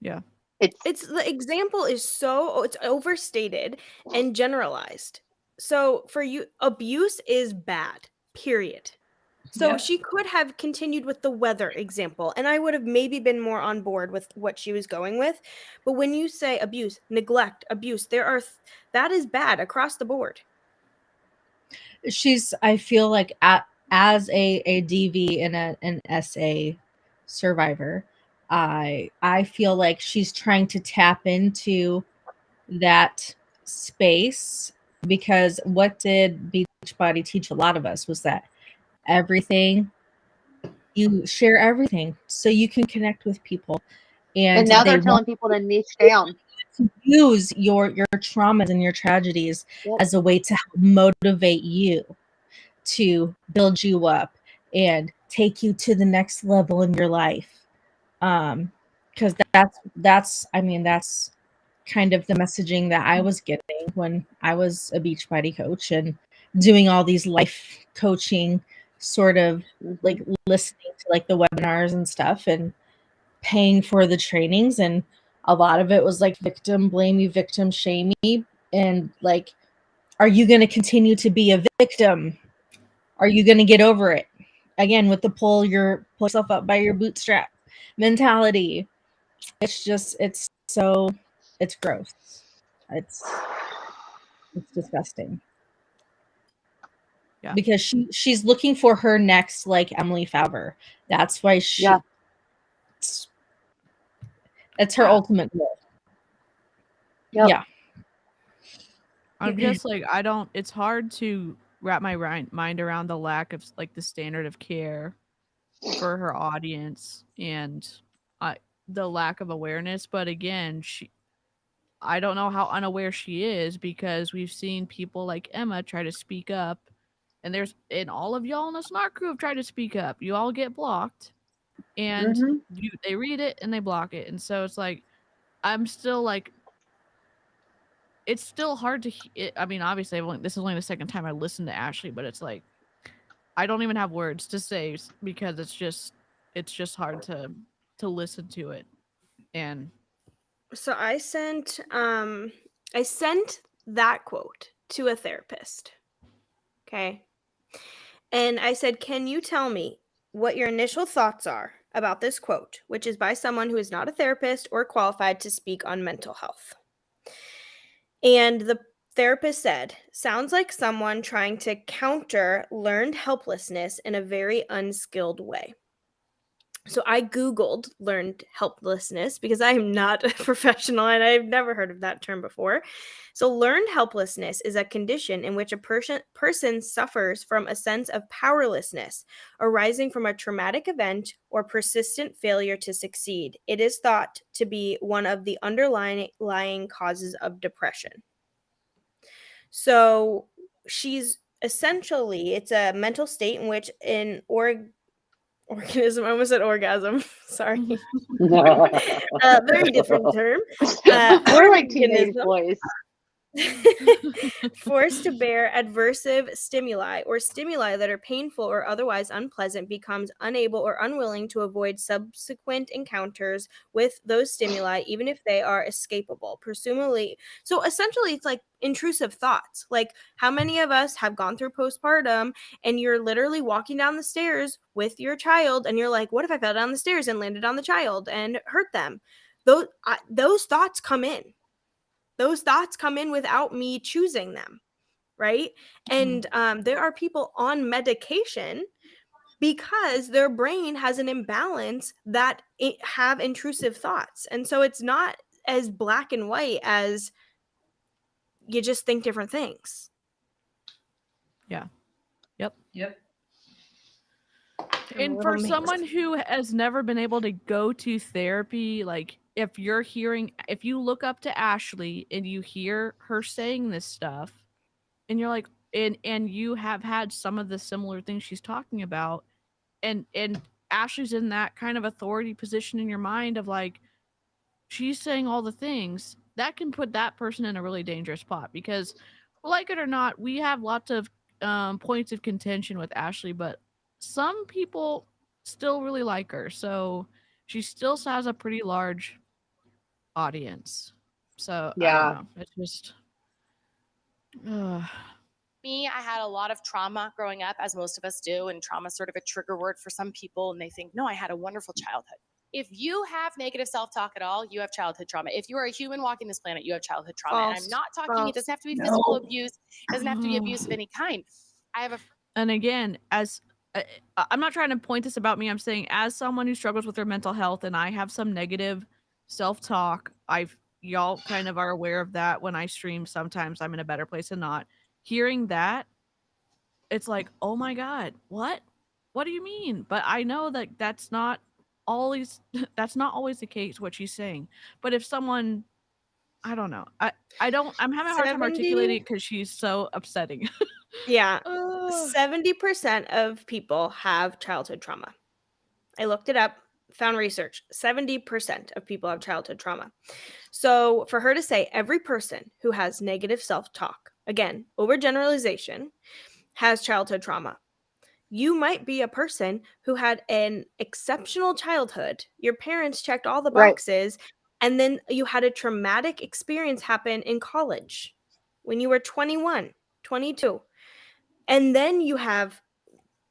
Yeah. It's the example is it's overstated and generalized. So for you, abuse is bad, period. So she could have continued with the weather example, and I would have maybe been more on board with what she was going with. But when you say abuse, neglect, abuse, that is bad across the board. I feel like as a DV and an SA survivor, I feel like she's trying to tap into that space, because what did Beachbody teach a lot of us was that you share everything so you can connect with people. And now they're telling people to niche down. Use your traumas and your tragedies as a way to help motivate you, to build you up and take you to the next level in your life. Because that's I mean, that's kind of the messaging that I was getting when I was a Beachbody coach and doing all these life coaching sort of like Mhm. listening to like the webinars and stuff and paying for the trainings, and a lot of it was like victim blamey, victim shamey, and like, are you going to continue to be a victim? Are you going to get over it? Again, with the pull yourself up by your bootstrap mentality. It's so, it's gross. It's disgusting. Yeah. Because she's looking for her next like Emily Favre. That's why Yeah. it's her Yeah. ultimate goal. Yep. Yeah. I'm just like, it's hard to wrap my mind around the lack of like the standard of care for her audience and the lack of awareness. But again, I don't know how unaware she is, because we've seen people like Emma try to speak up, and all of y'all in the Snark crew have tried to speak up. You all get blocked, and Mhm. they read it and they block it, and so it's like, I'm still like, it's still hard to. I mean, obviously, this is only the second time I listened to Ashlie, but it's like, I don't even have words to say because it's just hard to listen to it, and So I sent that quote to a therapist. Okay. And I said, "Can you tell me what your initial thoughts are about this quote, which is by someone who is not a therapist or qualified to speak on mental health?" And the therapist said, "Sounds like someone trying to counter learned helplessness in a very unskilled way." So I Googled learned helplessness because I am not a professional and I've never heard of that term before. So learned helplessness is a condition in which a person suffers from a sense of powerlessness arising from a traumatic event or persistent failure to succeed. It is thought to be one of the underlying causes of depression. So she's essentially, it's a mental state in which an organism, I almost said orgasm, sorry. Very different term. We're like teenage Organism boys. forced to bear adversive stimuli or stimuli that are painful or otherwise unpleasant, becomes unable or unwilling to avoid subsequent encounters with those stimuli, even if they are escapable, presumably. So essentially, it's like intrusive thoughts. Like, how many of us have gone through postpartum and you're literally walking down the stairs with your child and you're like, what if I fell down the stairs and landed on the child and hurt them? Those thoughts come in. Those thoughts come in without me choosing them, right? And there are people on medication because their brain has an imbalance that have intrusive thoughts. And so it's not as black and white as you just think different things. yeah. Yep. Yep. And for someone who has never been able to go to therapy, like, if you look up to Ashlie and you hear her saying this stuff, and you're like, and you have had some of the similar things she's talking about, and Ashley's in that kind of authority position in your mind of like, she's saying all the things, that can put that person in a really dangerous spot, because, like it or not, we have lots of points of contention with Ashlie, but some people still really like her, so she still has a pretty large audience. So I don't Yeah. know, it's just Me, I had a lot of trauma growing up, as most of us do, and trauma is sort of a trigger word for some people, and they think, no, I had a wonderful childhood. If you have negative self-talk at all, you have childhood trauma. If you are a human walking this planet, you have childhood trauma. And I'm not talking, it doesn't have to be physical abuse, it doesn't have to be abuse of any kind. I have a And again, as I'm not trying to point this about me, I'm saying as someone who struggles with their mental health and I have some negative self-talk, y'all kind of are aware of that. When I stream, sometimes I'm in a better place than not. Hearing that, it's like, oh my God, what do you mean? But I know that that's not always the case, what she's saying. But if someone, I don't know, I'm having a hard time articulating it because she's so upsetting. Yeah. Ugh. 70% of people have childhood trauma. I looked it up, found research. 70% of people have childhood trauma. So for her to say every person who has negative self-talk, again, overgeneralization, has childhood trauma. You might be a person who had an exceptional childhood. Your parents checked all the Right. boxes, and then you had a traumatic experience happen in college when you were 21, 22. And then you have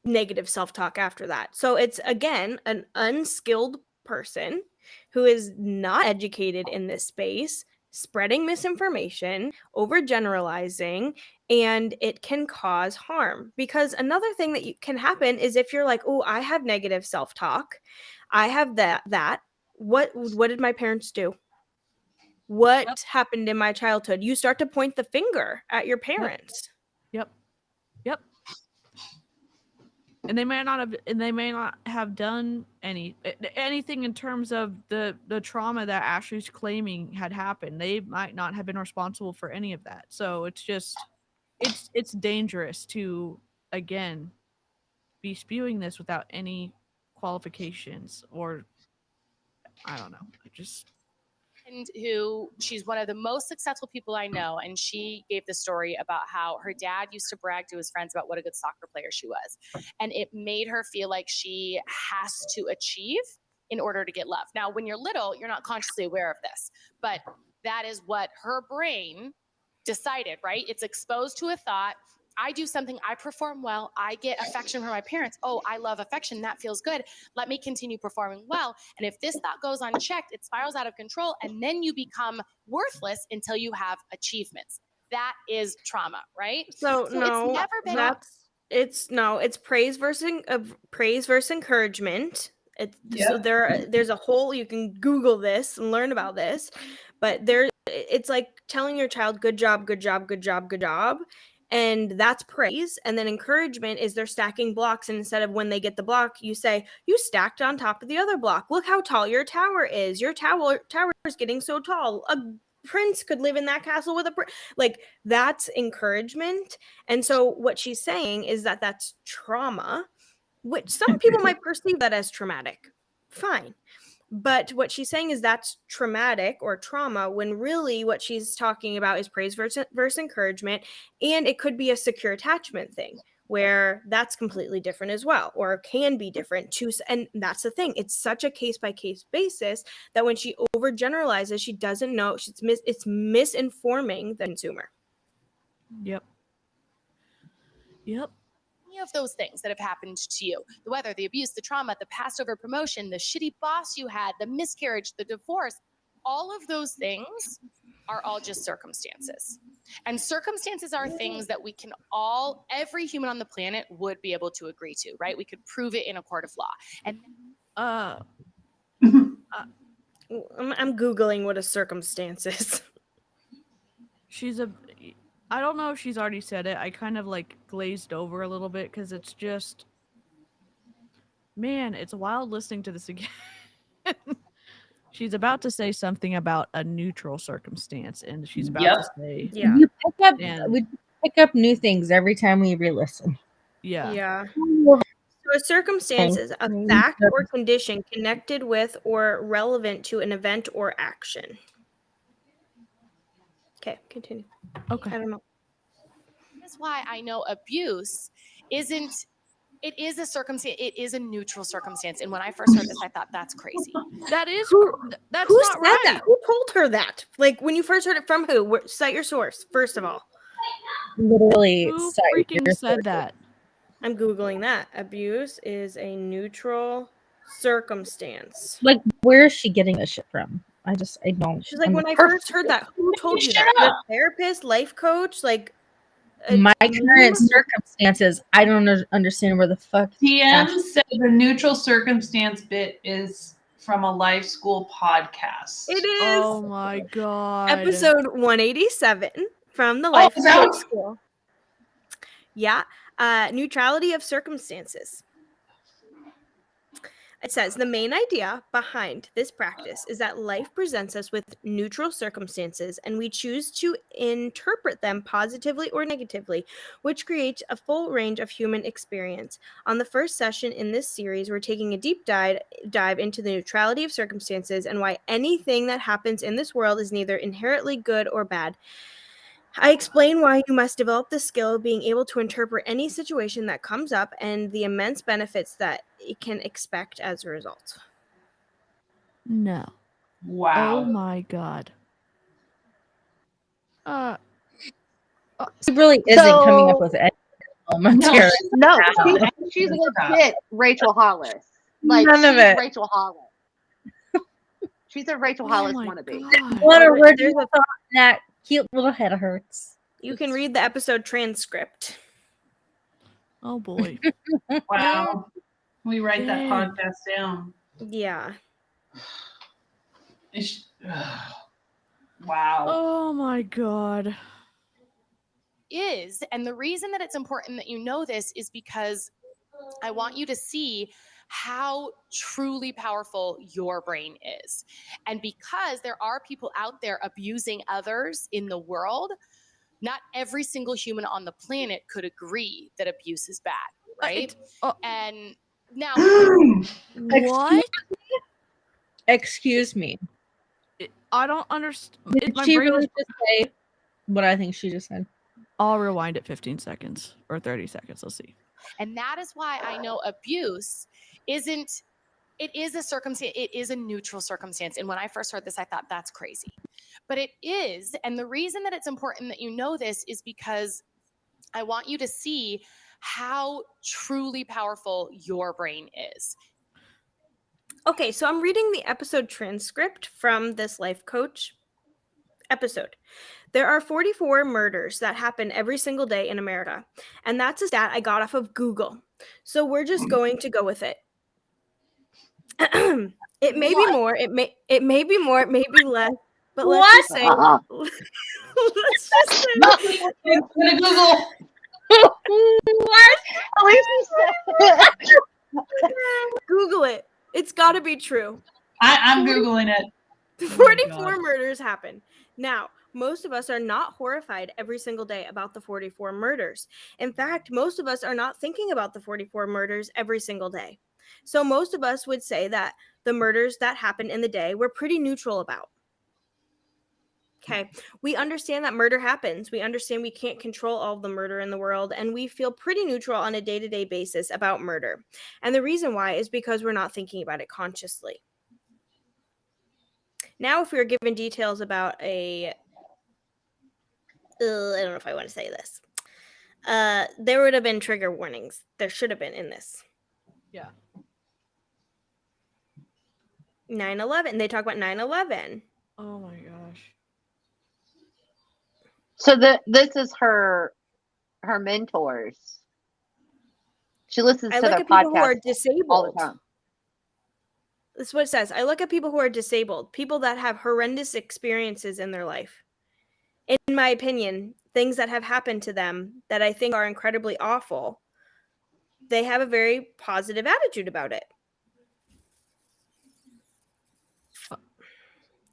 negative self-talk after that. So it's again an unskilled person who is not educated in this space, spreading misinformation, overgeneralizing, and it can cause harm. Because another thing that can happen is if you're like, "Oh, I have negative self-talk. I have that. What did my parents do? What Yep. happened in my childhood?" You start to point the finger at your parents. Yep. Yep. And they may not have done anything in terms of the trauma that Ashley's claiming had happened. They might not have been responsible for any of that. So it's just it's dangerous to again be spewing this without any qualifications, or I don't know. I just And who she's one of the most successful people I know. And she gave the story about how her dad used to brag to his friends about what a good soccer player she was. And it made her feel like she has to achieve in order to get love. Now, when you're little, you're not consciously aware of this, but that is what her brain decided, right? It's exposed to a thought. I do something, I perform well, I get affection from my parents. Oh, I love affection. That feels good. Let me continue performing well. And if this thought goes unchecked, it spirals out of control. And then you become worthless until you have achievements. That is trauma, right? So no, it's never been. it's praise versus encouragement. So there's a whole, you can Google this and learn about this, but it's like telling your child good job, good job, good job, good job. And that's praise. And then encouragement is they're stacking blocks. And instead of when they get the block, you say, you stacked on top of the other block. Look how tall your tower is. Your tower is getting so tall. A prince could live in that castle with like that's encouragement. And so what she's saying is that that's trauma, which some people might perceive that as traumatic. Fine. But what she's saying is that's traumatic or trauma, when really what she's talking about is praise versus encouragement. And it could be a secure attachment thing where that's completely different as well, or can be different too. And that's the thing. It's such a case-by-case basis that when she overgeneralizes, she doesn't know. It's misinforming the consumer. Yep. Any of those things that have happened to you, the weather, the abuse, the trauma, the passed over promotion, the shitty boss you had, the miscarriage, the divorce, all of those things are all just circumstances. And circumstances are things that we can every human on the planet would be able to agree to, right? We could prove it in a court of law. And I'm Googling what a circumstance is. I don't know if she's already said it. I kind of like glazed over a little bit because it's just, man, it's wild listening to this again. She's about to say something about a neutral circumstance, and she's about to say, Yeah. We pick up new things every time we re-listen. Yeah. So a circumstance is a fact or condition connected with or relevant to an event or action. Okay, continue. Okay. I don't know. That's why I know abuse isn't. It is a circumstance. It is a neutral circumstance. And when I first heard this, I thought that's crazy. That's Who not said right. that? Who told her that? Like when you first heard it from who? Cite your source, first of all. Literally, Who freaking said that? I'm Googling that. Abuse is a neutral circumstance. Like, where is she getting this shit from? I don't. She's like, when I first heard that, who told you that? Your therapist, life coach, like my current circumstances, I don't understand where the fuck. TM said the neutral circumstance bit is from a life school podcast. It is. Oh my god. Episode 187 from the life school. Yeah. Neutrality of circumstances. It says the main idea behind this practice is that life presents us with neutral circumstances and we choose to interpret them positively or negatively, which creates a full range of human experience. On the first session in this series, we're taking a deep dive into the neutrality of circumstances and why anything that happens in this world is neither inherently good or bad. I explain why you must develop the skill of being able to interpret any situation that comes up and the immense benefits that it can expect as a result. No. Wow. Oh my god. She really isn't coming up So- with any material. No, No. she's legit Rachel Hollis. Like, None of she's it. Rachel Hollis. She's a Rachel Oh Hollis my wannabe. god. What Oh, original there's a- thought that cute little head hurts. You can read the episode transcript. Oh boy. Wow. We write that Dang. podcast down. Yeah. Wow. Oh my god. And the reason that it's important that you know this is because I want you to see how truly powerful your brain is. And because there are people out there abusing others in the world, not every single human on the planet could agree that abuse is bad, right? And now, What? Excuse me. I don't understand. Did she really just say what I think she just said? I'll rewind it 15 seconds or 30 seconds. Let's see. and that is why I know abuse isn't, it is a circumstance, it is a neutral circumstance. And when I first heard this, I thought that's crazy. But it is. And the reason that it's important that you know this is because I want you to see how truly powerful your brain is. Okay, so I'm reading the episode transcript from this life coach episode. There are 44 murders that happen every single day in America, and that's a stat I got off of Google. So we're just going to go with it. It may be more, it may be more, it may be less, but let's just say let's just say I'm gonna Google. What? At least you said Google it. It's got to be true. I'm Googling it. 44 God. murders happen. Now, most of us are not horrified every single day about the 44 murders. In fact, most of us are not thinking about the 44 murders every single day. So most of us would say that the murders that happen in the day we're pretty neutral about. Okay, we understand that murder happens. We understand we can't control all of the murder in the world, and we feel pretty neutral on a day-to-day basis about murder. And the reason why is because we're not thinking about it consciously. Now, if we were given details about I don't know if I want to say this. There would have been trigger warnings. There should have been in this. Yeah. 9/11. They talk about 9/11. Oh my gosh. so. This is her mentors. She listens I to look their at people who are podcast all the disabled. time. This is what it says. I look at people who are disabled, people that have horrendous experiences in their life. In my opinion, things that have happened to them that I think are incredibly awful, they have a very positive attitude about it.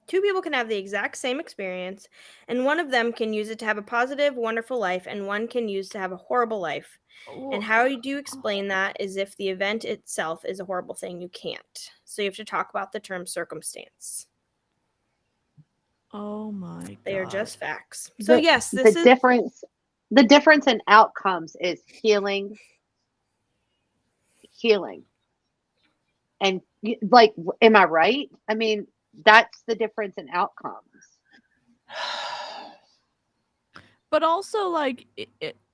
Two people can have the exact same experience, and one of them can use it to have a positive, wonderful life, and one can use to have a horrible life. And how do you explain that is if the event itself is a horrible thing, you can't. So you have to talk about the term circumstance. Oh my god. They are just facts. So yes, The this is difference in outcomes is healing, and like, am I right? I mean, that's the difference in outcomes. But also, like,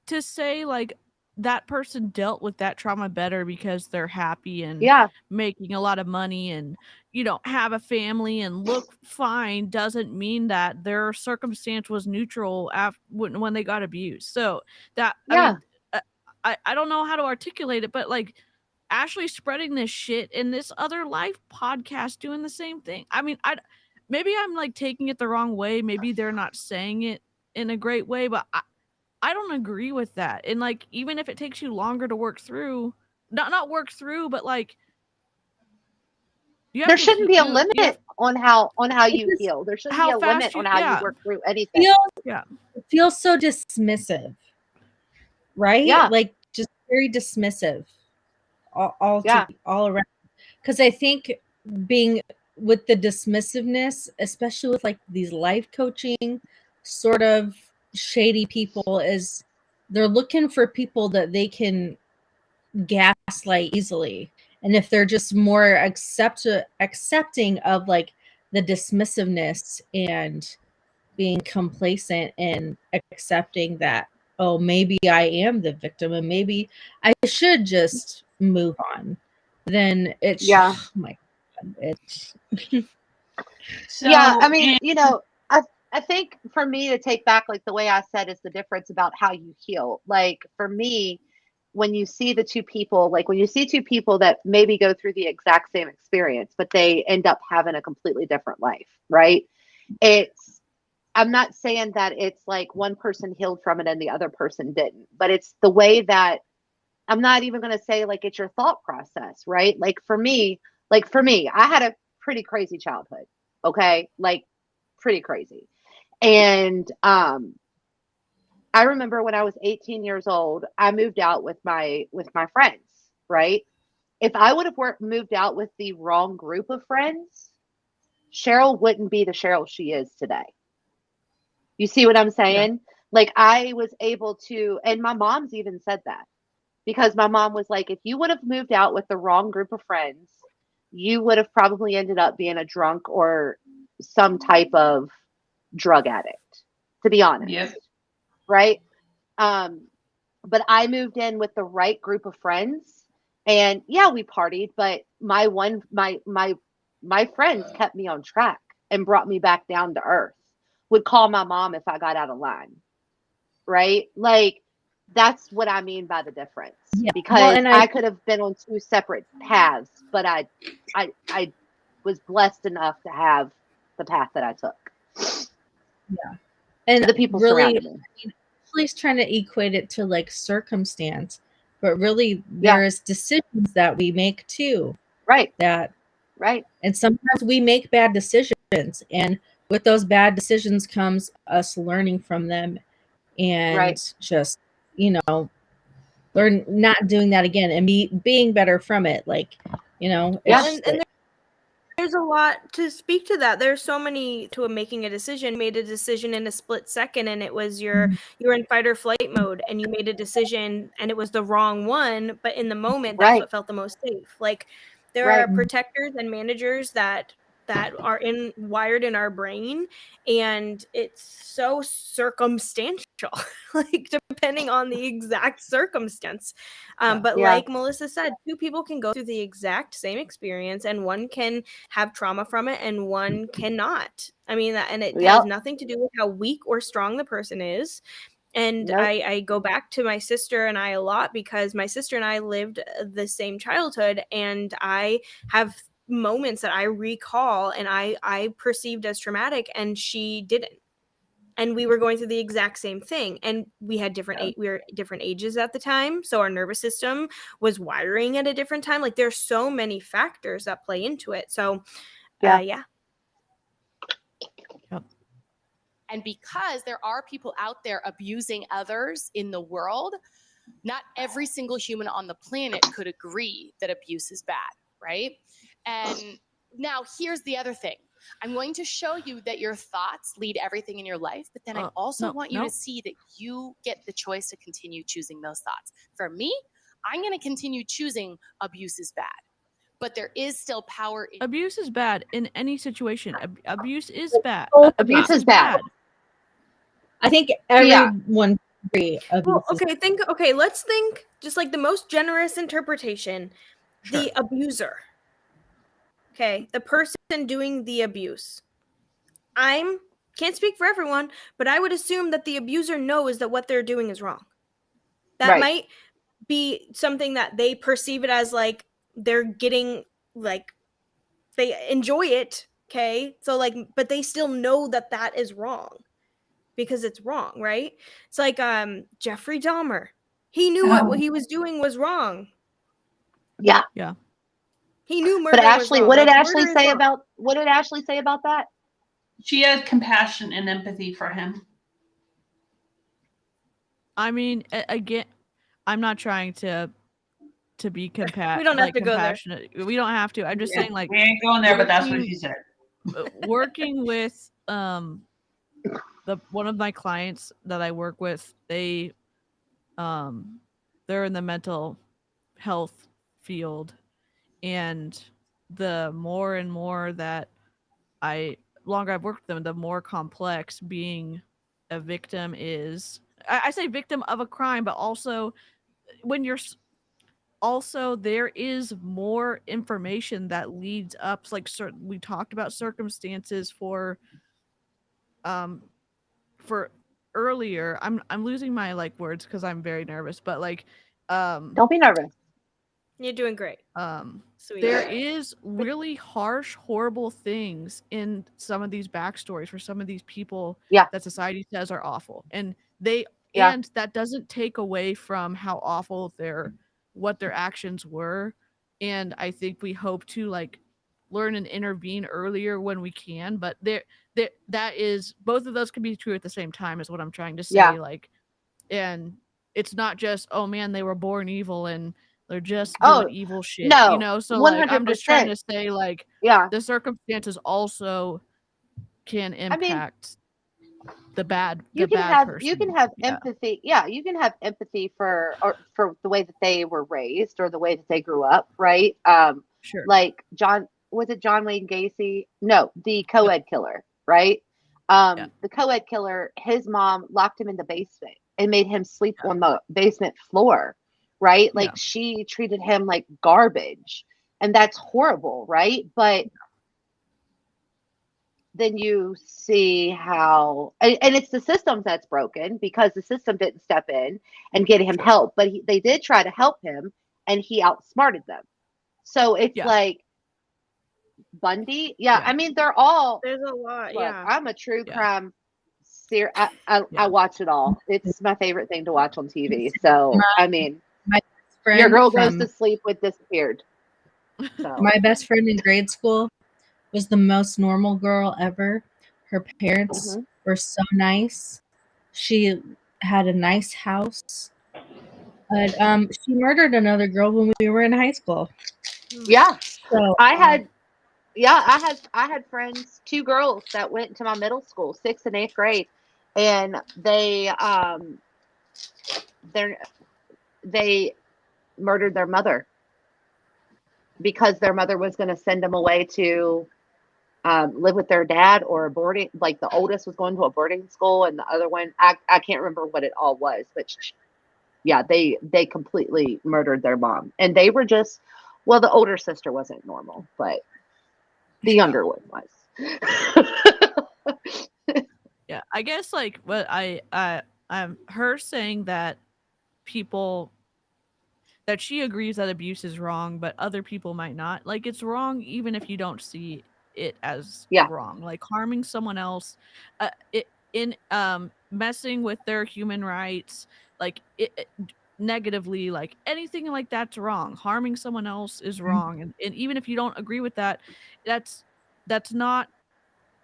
to say, like, that person dealt with that trauma better because they're happy and Yeah, making a lot of money and, you know, have a family and look fine doesn't mean that their circumstance was neutral when they got abused. So that, Yeah. I mean, I don't know how to articulate it, but like Ashley spreading this shit and this other life podcast doing the same thing. I mean, maybe I'm like taking it the wrong way. Maybe they're not saying it in a great way, but I don't agree with that. And like, even if it takes you longer to work through, not work through, but like there shouldn't be a you limit have on how It you just heal. There shouldn't be how a fast limit you on how you yeah. work through anything. feels it feels so dismissive, right? Yeah. Like just very dismissive Yeah. all around. Because I think being with the dismissiveness, especially with like these life coaching sort of shady people, is they're looking for people that they can gaslight easily. And if they're just more accepting of like the dismissiveness and being complacent and accepting that, oh, maybe I am the victim and maybe I should just move on, then it's Yeah. oh my god, it's So, Yeah, I mean, and I think for me to take back like the way I said is the difference about how you heal. Like for me, when you see the two people, like when you see two people that maybe go through the exact same experience, but they end up having a completely different life, right? It's I'm not saying that it's like one person healed from it and the other person didn't, but it's the way that I'm not even going to say like it's your thought process, right? Like for me, I had a pretty crazy childhood. Okay? Like pretty crazy. And I remember when I was 18 years old, I moved out with my friends, right? If I would have moved out with the wrong group of friends, Cheryl wouldn't be the Cheryl she is today. You see what I'm saying? Like I was able to, and my mom's even said that because my mom was like, if you would have moved out with the wrong group of friends, you would have probably ended up being a drunk or some type of drug addict, to be honest. yep. Right. But I moved in with the right group of friends and yeah, we partied, but my friends kept me on track and brought me back down to earth, would call my mom if I got out of line. Right. Like that's what I mean by the difference yeah. because Well, and I could have been on two separate paths, but I was blessed enough to have the path that I took. and The people really, surrounding me. I mean, Ashley's trying to equate it to like circumstance, but really Yeah. there is decisions that we make too. Right. That Right. and sometimes we make bad decisions, and with those bad decisions comes us learning from them and Right. just learn not doing that again and being better from it. Like Yeah. it's And there's a lot to speak to that. There's so many to making a decision. Made a decision in a split second, and it was you were in fight or flight mode, and you made a decision, and it was the wrong one. But in the moment, that's Right. what felt the most safe. Like there Right. are protectors and managers that are wired in our brain, and it's so circumstantial, like depending on the exact circumstance. But Yeah. like Melissa said, two people can go through the exact same experience, and one can have trauma from it and one cannot. I mean, and it has Yep. nothing to do with how weak or strong the person is. And Nope. I go back to my sister and I a lot because my sister and I lived the same childhood, and I have moments that I recall and I perceived as traumatic, and she didn't. And we were going through the exact same thing, and we had we were different ages at the time, so our nervous system was wiring at a different time. Like there's so many factors that play into it. So Yeah. yeah. And because there are people out there abusing others in the world, not every single human on the planet could agree that abuse is bad, right? And now here's the other thing. I'm going to show you that your thoughts lead everything in your life, but then I also want you to see that you get the choice to continue choosing those thoughts. For me, I'm going to continue choosing abuse is bad, but there is still power in Abuse is bad in any situation. Abuse is bad. Abuse is bad. I think everyone agree. Well, let's think just like the most generous interpretation. Sure. The abuser. Okay, the person doing the abuse. Can't speak for everyone, but I would assume that the abuser knows that what they're doing is wrong. That might be something that they perceive it as like they're getting, like they enjoy it, okay? So like, but they still know that that is wrong because it's wrong, right? It's like Jeffrey Dahmer. He knew what he was doing was wrong. Yeah. Yeah. He knew But murder was Ashley, wrong. what did Like, Ashley murder is say wrong. about that? She had compassion and empathy for him. I mean, again, I'm not trying to be We don't have to go there. compassionate. We don't have to. I'm just saying, like, We ain't going there, but that's what working- she said. working with one of my clients that I work with, they're in the mental health field, and the more and more that longer I've worked with them, the more complex being a victim is. I say victim of a crime, but also when you're also there is more information that leads up, like we talked about circumstances for earlier. I'm losing my like words because I'm very nervous, but like Don't be nervous. You're doing great. Sweet. there is really harsh, horrible things in some of these backstories for some of these people that society says are awful, and and that doesn't take away from how awful what their actions were. And I think we hope to like learn and intervene earlier when we can, but that is, both of those can be true at the same time, is what I'm trying to say. Like, and it's not just, oh man, they were born evil and they're just doing evil shit, no, you know? So like, I'm just trying to say, like, the circumstances also can impact the bad person. You can have empathy. Yeah, you can have empathy for the way that they were raised or the way that they grew up, right? Sure. Like John Wayne Gacy? No, the co-ed killer, right? The co-ed killer, his mom locked him in the basement and made him sleep on the basement floor, right? Like she treated him like garbage, and that's horrible, right? But then you see how, and it's the system that's broken because the system didn't step in and get him help, but they did try to help him, and he outsmarted them. So it's like Bundy. I mean, there's a lot. Look, I'm a true crime series. I watch it all. It's my favorite thing to watch on TV. So I mean, your girl goes to sleep with disappeared. So. My best friend in grade school was the most normal girl ever. Her parents were so nice. She had a nice house. But she murdered another girl when we were in high school. Yeah. So I had friends, 2 girls that went to my middle school, 6th and 8th grade, and they murdered their mother because their mother was going to send them away to live with their dad or a boarding, like the oldest was going to a boarding school and the other one, I can't remember what it all was, but they completely murdered their mom. And they were just, well, the older sister wasn't normal, but the younger one was. Yeah, I guess like what her saying that that she agrees that abuse is wrong, but other people might not. Like, it's wrong even if you don't see it as wrong. Like harming someone else, messing with their human rights, like negatively, like anything like that's wrong. Harming someone else is wrong, and even if you don't agree with that, that's not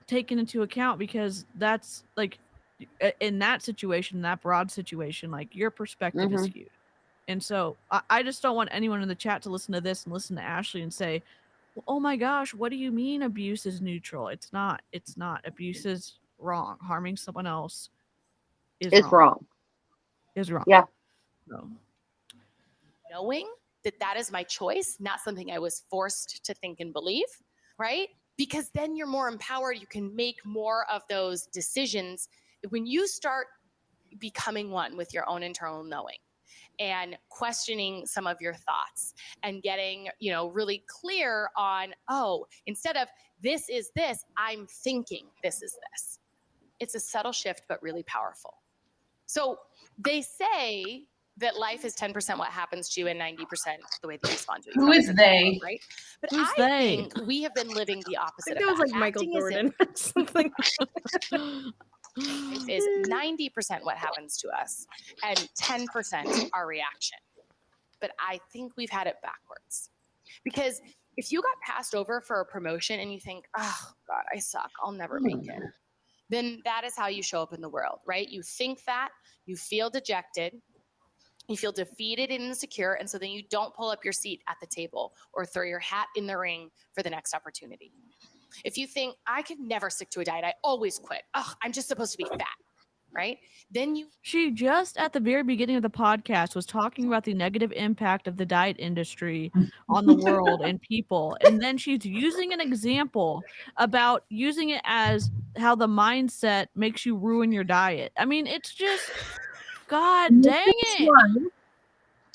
taken into account, because that's like, in that situation, that broad situation, like your perspective is huge. And so I just don't want anyone in the chat to listen to this and listen to Ashley and say, well, oh my gosh, what do you mean abuse is neutral? It's not. Abuse is wrong. Harming someone else is wrong. Is wrong. Yeah. So. Knowing that is my choice, not something I was forced to think and believe, right? Because then you're more empowered. You can make more of those decisions when you start becoming one with your own internal knowing and questioning some of your thoughts and getting, really clear on, instead of this is this, I'm thinking this is this. It's a subtle shift, but really powerful. So they say that life is 10% what happens to you and 90% the way that you respond to it. Who is they? Right? But Who's I they? think we have been living the opposite. I think it was like Michael Jordan or something. Is 90% what happens to us and 10% our reaction. But I think we've had it backwards, because If you got passed over for a promotion and you think, oh God, I suck, I'll never make it, then that is how you show up in the world, right? You think that, you feel dejected, you feel defeated and insecure, and so then you don't pull up your seat at the table or throw your hat in the ring for the next opportunity. If you think, I could never stick to a diet, I always quit. Oh, I'm just supposed to be fat, right? Then She just at the very beginning of the podcast was talking about the negative impact of the diet industry on the world and people. And then she's using an example about using it as how the mindset makes you ruin your diet. I mean, it's just, God dang it.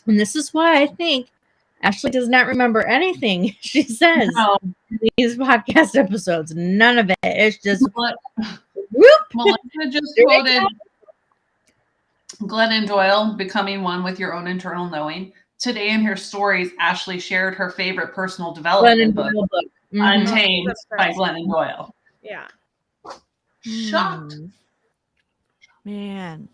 And this is why I think Ashlie does not remember anything she says No. in these podcast episodes. None of it. It's just whoop. Melissa just quoted Glennon Doyle, Becoming One with Your Own Internal Knowing. Today in her stories, Ashlie shared her favorite personal development book, Untamed by Glennon Doyle. Yeah. Shocked. Man.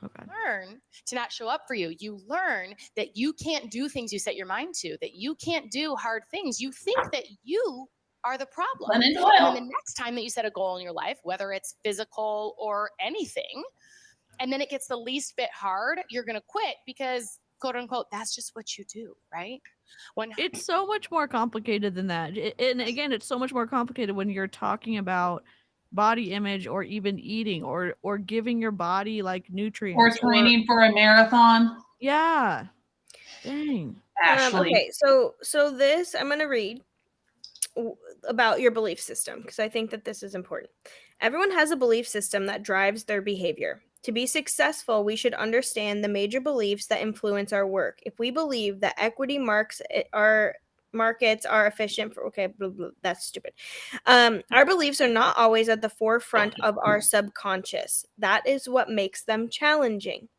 Okay. Learn to not show up for you. You learn that you can't do things you set your mind to, that you can't do hard things. You think that you are the problem. Glennon Doyle. And then the next time that you set a goal in your life, whether it's physical or anything, and then it gets the least bit hard, you're going to quit because, quote unquote, that's just what you do, right? It's so much more complicated than that. And again, it's so much more complicated when you're talking about body image or even eating or giving your body like nutrients or training for a marathon. Yeah. Dang. Ashlie. Okay, so this I'm going to read about your belief system because I think that this is important. Everyone has a belief system that drives their behavior. To be successful, we should understand the major beliefs that influence our work. If we believe that equity markets are efficient for blah, blah, that's stupid. Our beliefs are not always at the forefront of our subconscious. That is what makes them challenging.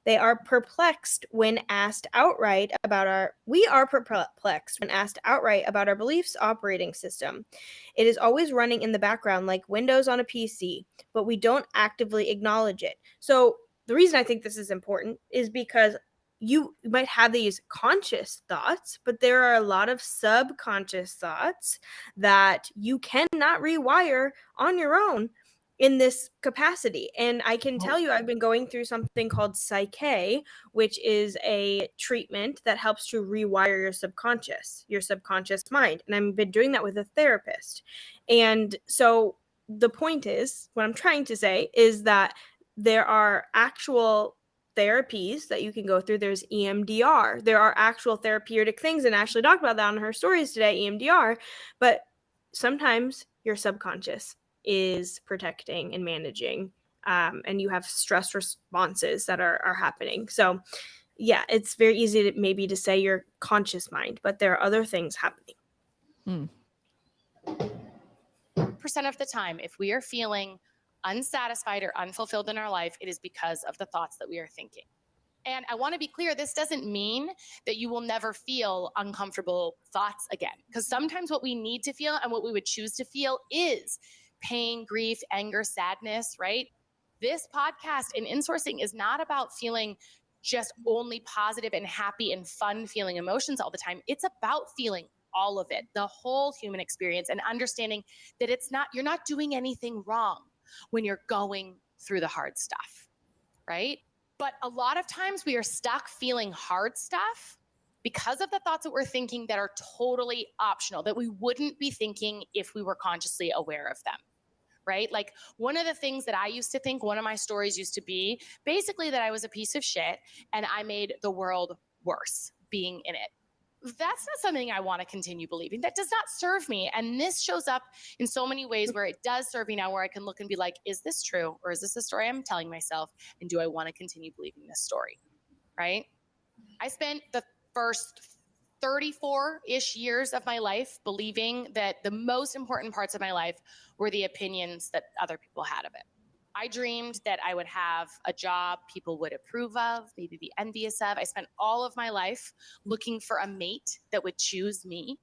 We are perplexed when asked outright about our beliefs operating system. It is always running in the background like Windows on a PC, but we don't actively acknowledge it. So the reason I think this is important is because you might have these conscious thoughts, but there are a lot of subconscious thoughts that you cannot rewire on your own in this capacity. And I can tell you, I've been going through something called Psyche, which is a treatment that helps to rewire your subconscious mind. And I've been doing that with a therapist. And so the point is, what I'm trying to say is that there are actual therapies that you can go through. There's EMDR. There are actual therapeutic things. And Ashlie talked about that on her stories today, EMDR. But sometimes your subconscious is protecting and managing, and you have stress responses that are happening. So yeah, it's very easy to maybe to say your conscious mind, but there are other things happening. Percent of the time, if we are feeling unsatisfied or unfulfilled in our life, it is because of the thoughts that we are thinking. And I want to be clear, this doesn't mean that you will never feel uncomfortable thoughts again, because sometimes what we need to feel and what we would choose to feel is pain, grief, anger, sadness, right? This podcast and insourcing is not about feeling just only positive and happy and fun feeling emotions all the time. It's about feeling all of it, the whole human experience, and understanding that you're not doing anything wrong when you're going through the hard stuff, right? But a lot of times we are stuck feeling hard stuff because of the thoughts that we're thinking that are totally optional, that we wouldn't be thinking if we were consciously aware of them, right? Like one of the things that I used to think, one of my stories used to be basically that I was a piece of shit and I made the world worse being in it. That's not something I want to continue believing. That does not serve me. And this shows up in so many ways where it does serve me now, where I can look and be like, is this true? Or is this a story I'm telling myself? And do I want to continue believing this story? Right? I spent the first 34-ish years of my life believing that the most important parts of my life were the opinions that other people had of it. I dreamed that I would have a job people would approve of, maybe be envious of. I spent all of my life looking for a mate that would choose me,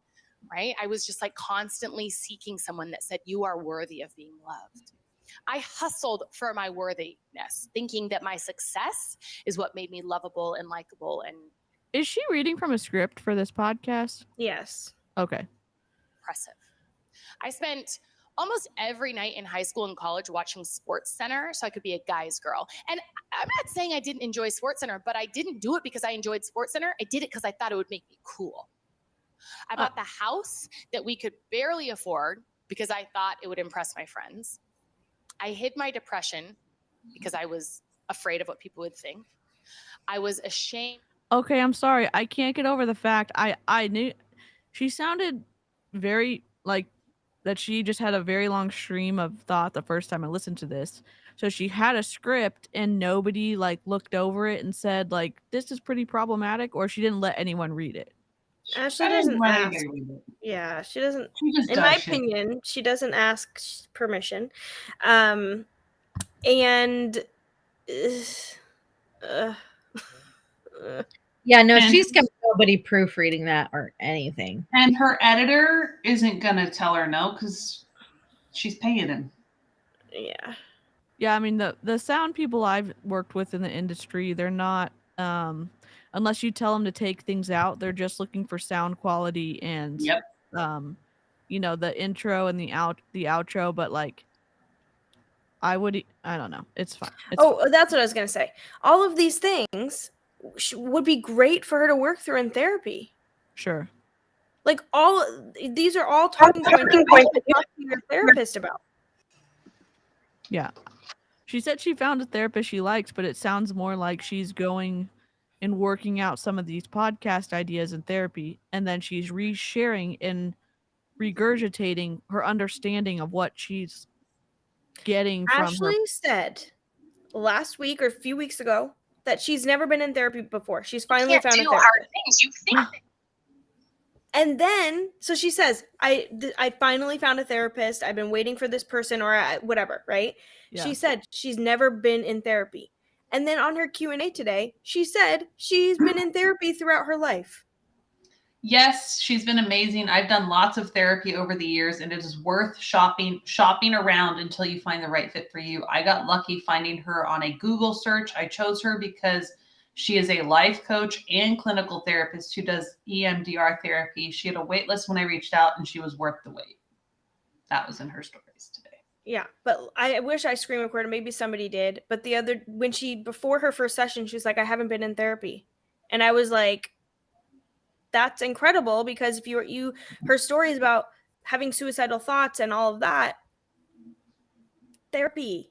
right? I was just like constantly seeking someone that said, you are worthy of being loved. I hustled for my worthiness, thinking that my success is what made me lovable and likable and Is she reading from a script for this podcast? Yes. Okay. Impressive. I spent almost every night in high school and college watching Sports Center so I could be a guy's girl. And I'm not saying I didn't enjoy Sports Center, but I didn't do it because I enjoyed Sports Center. I did it because I thought it would make me cool. I bought the house that we could barely afford because I thought it would impress my friends. I hid my depression because I was afraid of what people would think. I was ashamed. Okay, I'm sorry. I can't get over the fact I knew she sounded very like that she just had a very long stream of thought the first time I listened to this. So she had a script and nobody like looked over it and said like this is pretty problematic, or she didn't let anyone read it. Ashley I didn't doesn't let ask. anybody read it. Yeah, she doesn't. She just In does my shit. opinion, she doesn't ask permission. And uh, Yeah, no, And- she's got nobody proofreading that or anything. And her editor isn't gonna tell her no because she's paying him. yeah. Yeah, I mean the sound people I've worked with in the industry, they're not unless you tell them to take things out, they're just looking for sound quality and Yep. you know, the intro and the outro, but like I don't know. It's fine. It's fine. That's what I was gonna say. All of these things would be great for her to work through in therapy. Sure. Like these are all talking points you can talk to your therapist about. Yeah. She said she found a therapist she likes, but it sounds more like she's going and working out some of these podcast ideas in therapy, and then she's resharing and regurgitating her understanding of what she's getting from Ashley her. said last week or a few weeks ago that she's never been in therapy before. She's finally found a therapist. hard things. You think And then, so she says, I finally found a therapist. I've been waiting for this person or whatever, right? Yeah. She said she's never been in therapy. And then on her Q&A today, she said she's been in therapy throughout her life. Yes, she's been amazing. I've done lots of therapy over the years, and it is worth shopping around until you find the right fit for you. I got lucky finding her on a Google search. I chose her because she is a life coach and clinical therapist who does EMDR therapy. She had a wait list when I reached out, and she was worth the wait. That was in her stories today. Yeah, but I wish I screen recorded. Maybe somebody did. But before her first session, she was like, I haven't been in therapy. And I was like, that's incredible, because if her story is about having suicidal thoughts and all of that, therapy.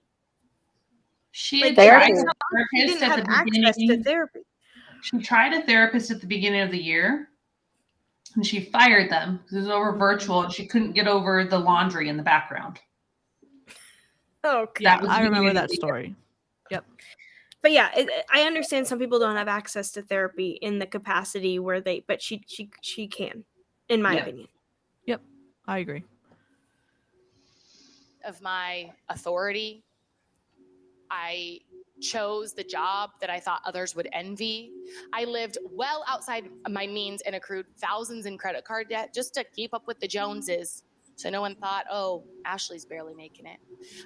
She Like, had tried therapy. a She therapist didn't at have the access to beginning. therapy. She tried a therapist at the beginning of the year, and she fired them because it was over virtual, and she couldn't get over the laundry in the background. Oh, Yeah, That was I the remember beginning that of the year. story. Yep. But yeah, I understand some people don't have access to therapy in the capacity where but she can, in my Yeah. opinion. Yep. I agree. Of my authority, I chose the job that I thought others would envy. I lived well outside my means and accrued thousands in credit card debt just to keep up with the Joneses. So no one thought, oh, Ashley's barely making it.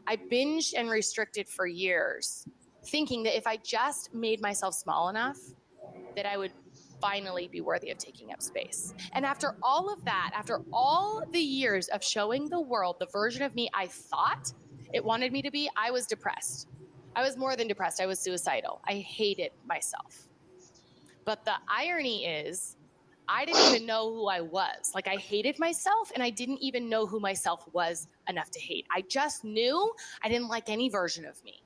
I binged and restricted for years, thinking that if I just made myself small enough, that I would finally be worthy of taking up space. And after all of that, after all the years of showing the world the version of me I thought it wanted me to be, I was depressed. I was more than depressed. I was suicidal. I hated myself. But the irony is, I didn't even know who I was. Like, I hated myself, and I didn't even know who myself was enough to hate. I just knew I didn't like any version of me.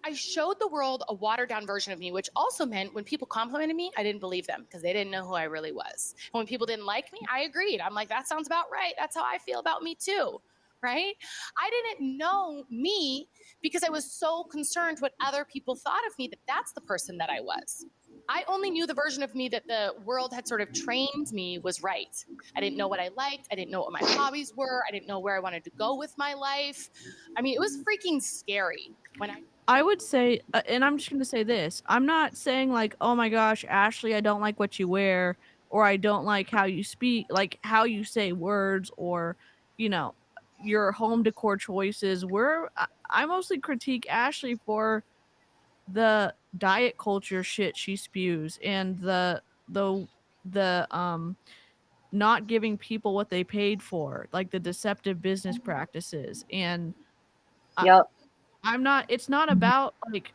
I showed the world a watered down version of me, which also meant when people complimented me, I didn't believe them because they didn't know who I really was. And when people didn't like me, I agreed. I'm like, that sounds about right. That's how I feel about me too, right? I didn't know me because I was so concerned what other people thought of me, that that's the person that I was. I only knew the version of me that the world had sort of trained me was right. I didn't know what I liked. I didn't know what my hobbies were. I didn't know where I wanted to go with my life. I mean, it was freaking scary when I would say, and I'm just going to say this. I'm not saying like, oh my gosh, Ashley, I don't like what you wear, or I don't like how you speak, like how you say words, or, you know, your home decor choices. I mostly critique Ashley for the diet culture shit she spews and the not giving people what they paid for, like the deceptive business practices. And Yep. it's not about like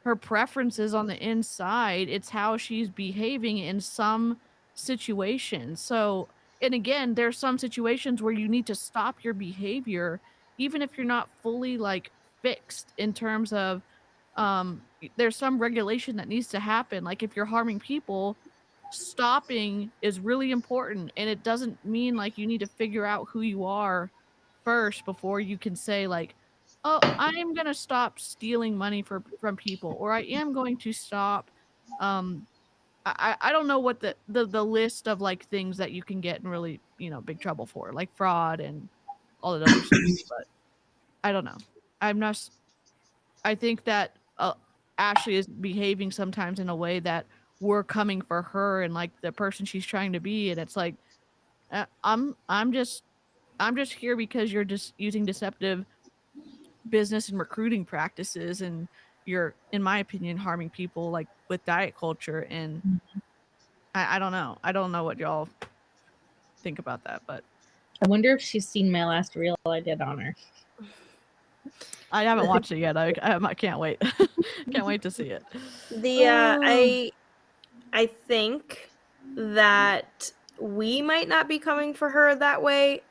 her preferences on the inside, it's how she's behaving in some situations. So, and again, there's some situations where you need to stop your behavior even if you're not fully like fixed in terms of there's some regulation that needs to happen. Like if you're harming people, stopping is really important, and it doesn't mean like you need to figure out who you are first before you can say like, oh, I am gonna stop stealing money from people, or I am going to stop. Um, I don't know what the list of like things that you can get in really big trouble for, like fraud and all that other stuff. But I don't know. I'm not. I think that Ashlie is behaving sometimes in a way that we're coming for her and like the person she's trying to be, and it's like I'm just here because you're just using deceptive business and recruiting practices, and you're, in my opinion, harming people like with diet culture. And I don't know. I don't know what y'all think about that, but I wonder if she's seen my last reel I did on her. I haven't watched it yet. I can't wait. Can't wait to see it. I think that we might not be coming for her that way.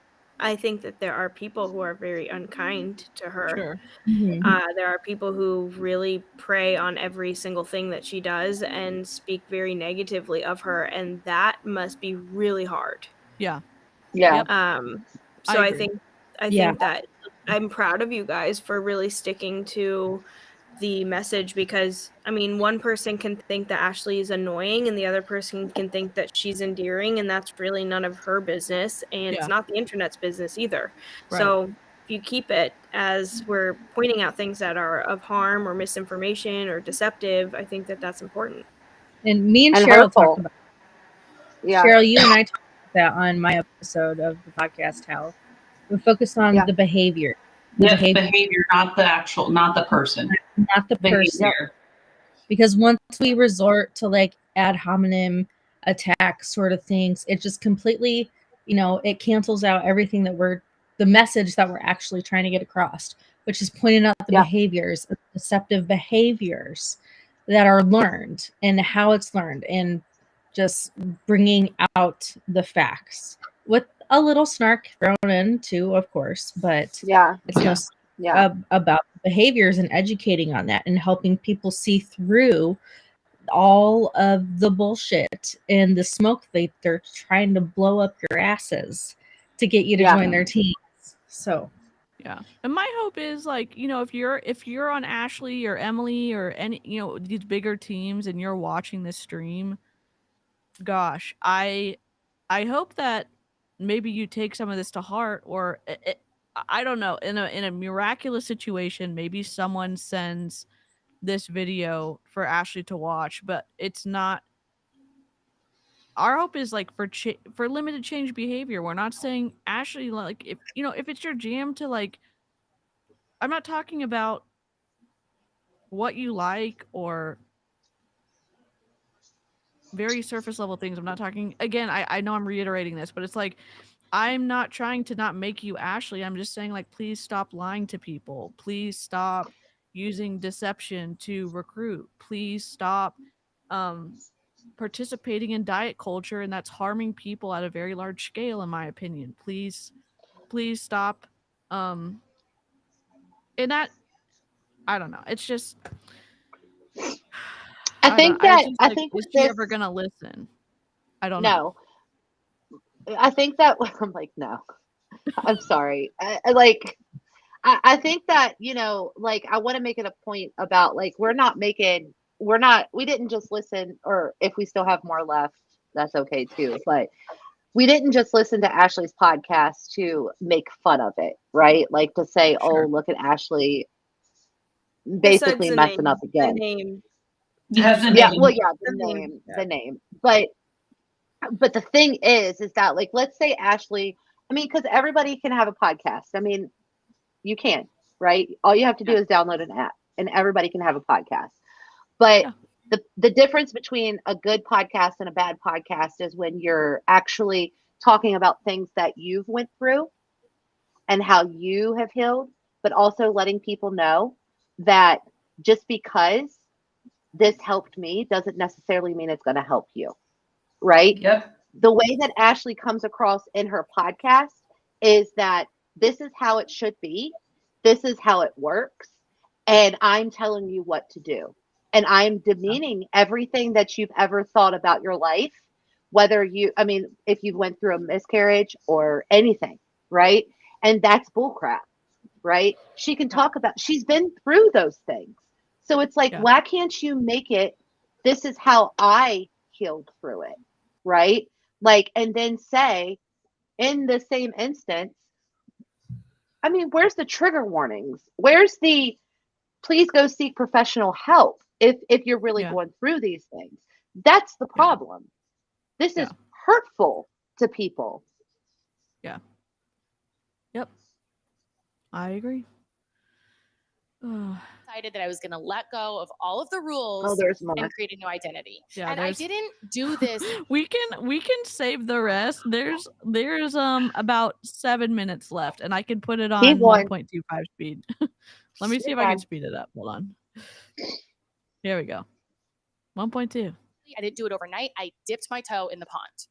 I think that there are people who are very unkind to her. Sure. There are people who really prey on every single thing that she does and speak very negatively of her, and that must be really hard. Yeah. Yeah. Yep. So I agree. think Yeah. that I'm proud of you guys for really sticking to the message, because I mean, one person can think that Ashlie is annoying and the other person can think that she's endearing, and that's really none of her business, and Yeah. it's not the internet's business either. Right. So if you keep it as we're pointing out things that are of harm or misinformation or deceptive, I think that that's important. And me and And Cheryl hurtful. talked about Yeah. Cheryl, you and I talked about that on my episode of the podcast, how we focus on Yeah. the behavior. Behavior, not the person. Not the person. Behavior. Because once we resort to like ad hominem attack sort of things, it just completely, it cancels out everything the message that we're actually trying to get across, which is pointing out the behaviors, deceptive behaviors that are learned and how it's learned, and just bringing out the facts with a little snark thrown in too, of course, but it's about behaviors and educating on that and helping people see through all of the bullshit and the smoke they're trying to blow up your asses to get you to join their teams. So yeah, and my hope is like, if you're on Ashlie or Emily or any these bigger teams and you're watching this stream, gosh, I hope that maybe you take some of this to heart, or I don't know, in a miraculous situation, maybe someone sends this video for Ashlie to watch, but it's not. Our hope is like for limited change behavior. We're not saying Ashlie, like, if it's your jam to like, I'm not talking about what you like or very surface level things. I'm not talking, again, I know I'm reiterating this, but it's like, I'm not trying to not make you Ashlie. I'm just saying, like, please stop lying to people. Please stop using deception to recruit. Please stop participating in diet culture, and that's harming people at a very large scale, in my opinion. Please stop. And that, I don't know. It's just, I think that is she ever gonna listen? I don't know. I think that I'm like, no. I'm sorry. I think that, like, I want to make it a point about like, we didn't just listen, or if we still have more left, that's okay too. But we didn't just listen to Ashlie's podcast to make fun of it, right? Like to say, Sure. oh, look at Ashlie basically messing up again. The name. The name. But the thing is that like, let's say Ashlie, I mean, because everybody can have a podcast. I mean, you can, right? All you have to do is download an app and everybody can have a podcast. But The difference between a good podcast and a bad podcast is when you're actually talking about things that you've went through and how you have healed, but also letting people know that just because this helped me doesn't necessarily mean it's going to help you, right? Yep. The way that Ashlie comes across in her podcast is that this is how it should be, this is how it works, and I'm telling you what to do. And I'm demeaning everything that you've ever thought about your life, whether if you went through a miscarriage or anything, right? And that's bullcrap, right? She can talk about, she's been through those things. So it's like, why can't you make it, this is how I healed through it, right? Like, and then say in the same instance, I mean, where's the trigger warnings? Where's the please go seek professional help if you're really going through these things? That's the problem. This is hurtful to people. Yeah. Yep. I agree. Decided that I was going to let go of all of the rules there's more. and create a new identity. Yeah, and I didn't do this. we can save the rest. There's about 7 minutes left, and I can put it on 1.25 speed. Let me see if I can speed it up. Hold on. Here we go. 1.2. I didn't do it overnight. I dipped my toe in the pond.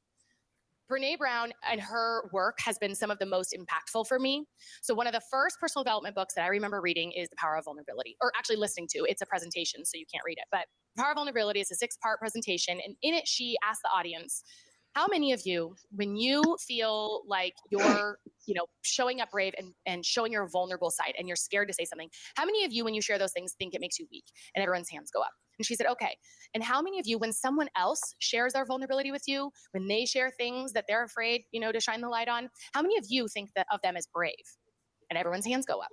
Brene Brown and her work has been some of the most impactful for me. So one of the first personal development books that I remember reading is The Power of Vulnerability, or actually listening to. It's a presentation, so you can't read it. But Power of Vulnerability is a 6-part presentation. And in it, she asked the audience, how many of you, when you feel like you're, showing up brave and showing your vulnerable side and you're scared to say something, how many of you, when you share those things, think it makes you weak? And everyone's hands go up. And she said, okay. And how many of you, when someone else shares their vulnerability with you, when they share things that they're afraid, to shine the light on, how many of you think that of them as brave? And everyone's hands go up.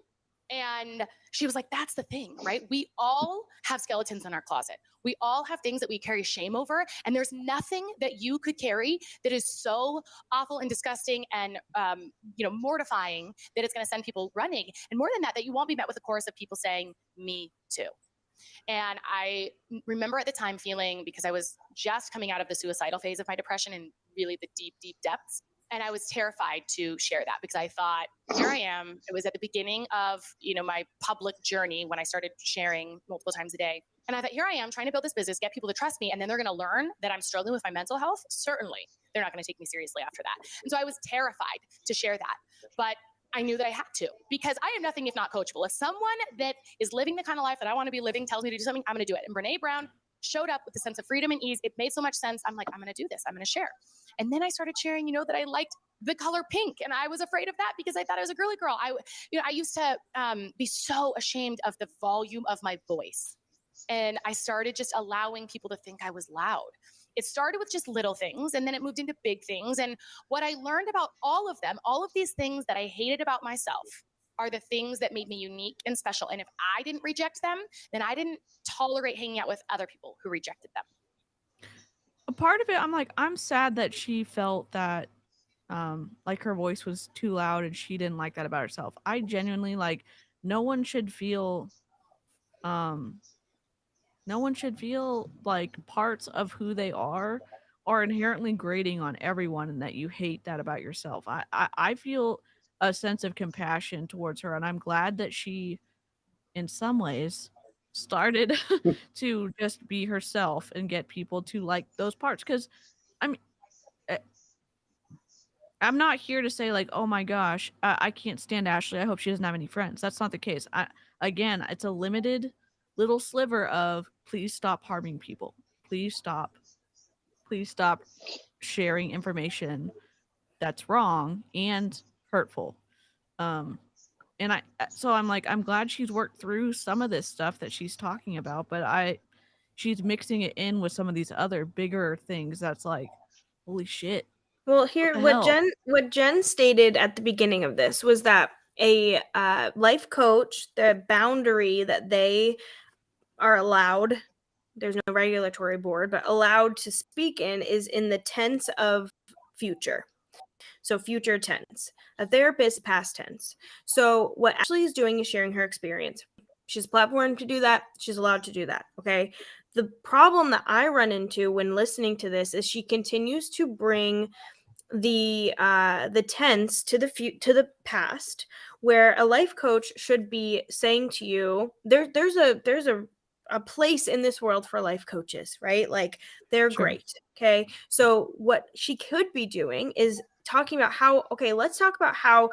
And she was like, that's the thing, right? We all have skeletons in our closet. We all have things that we carry shame over. And there's nothing that you could carry that is so awful and disgusting and, mortifying that it's going to send people running. And more than that you won't be met with a chorus of people saying, me too. And I remember at the time feeling, because I was just coming out of the suicidal phase of my depression and really the deep, deep depths. And I was terrified to share that because I thought, here I am. It was at the beginning of, my public journey when I started sharing multiple times a day. And I thought, here I am trying to build this business, get people to trust me. And then they're going to learn that I'm struggling with my mental health. Certainly, they're not going to take me seriously after that. And so I was terrified to share that. But I knew that I had to, because I am nothing if not coachable. If someone that is living the kind of life that I want to be living tells me to do something, I'm going to do it. And Brene Brown showed up with a sense of freedom and ease. It made so much sense. I'm like, I'm going to do this. I'm going to share. And then I started sharing, that I liked the color pink. And I was afraid of that because I thought I was a girly girl. I used to be so ashamed of the volume of my voice. And I started just allowing people to think I was loud. It started with just little things, and then it moved into big things. And what I learned about all of them, all of these things that I hated about myself, are the things that made me unique and special. And if I didn't reject them, then I didn't tolerate hanging out with other people who rejected them. A part of it, I'm sad that she felt that like her voice was too loud and she didn't like that about herself. I genuinely no one should feel like parts of who they are inherently grating on everyone and that you hate that about yourself. I feel a sense of compassion towards her, and I'm glad that she, in some ways, started to just be herself and get people to like those parts. Because, I'm not here to say oh my gosh, I can't stand Ashlie. I hope she doesn't have any friends. That's not the case. Again, it's a limited little sliver of please stop harming people. Please stop sharing information that's wrong and hurtful. And I'm glad she's worked through some of this stuff that she's talking about, but she's mixing it in with some of these other bigger things that's holy shit. Well, here, what Jen stated at the beginning of this was that a life coach, the boundary that they are allowed, there's no regulatory board, but allowed to speak in, is in the tense of future. So future tense. A therapist, past tense. So what Ashlie is doing is sharing her experience. She's a platform to do that. She's allowed to do that. Okay. The problem that I run into when listening to this is she continues to bring the tense to the past, where a life coach should be saying to you, there's a place in this world for life coaches, right? Like, they're Sure. great. Okay. So what she could be doing is talking about how, okay, let's talk about how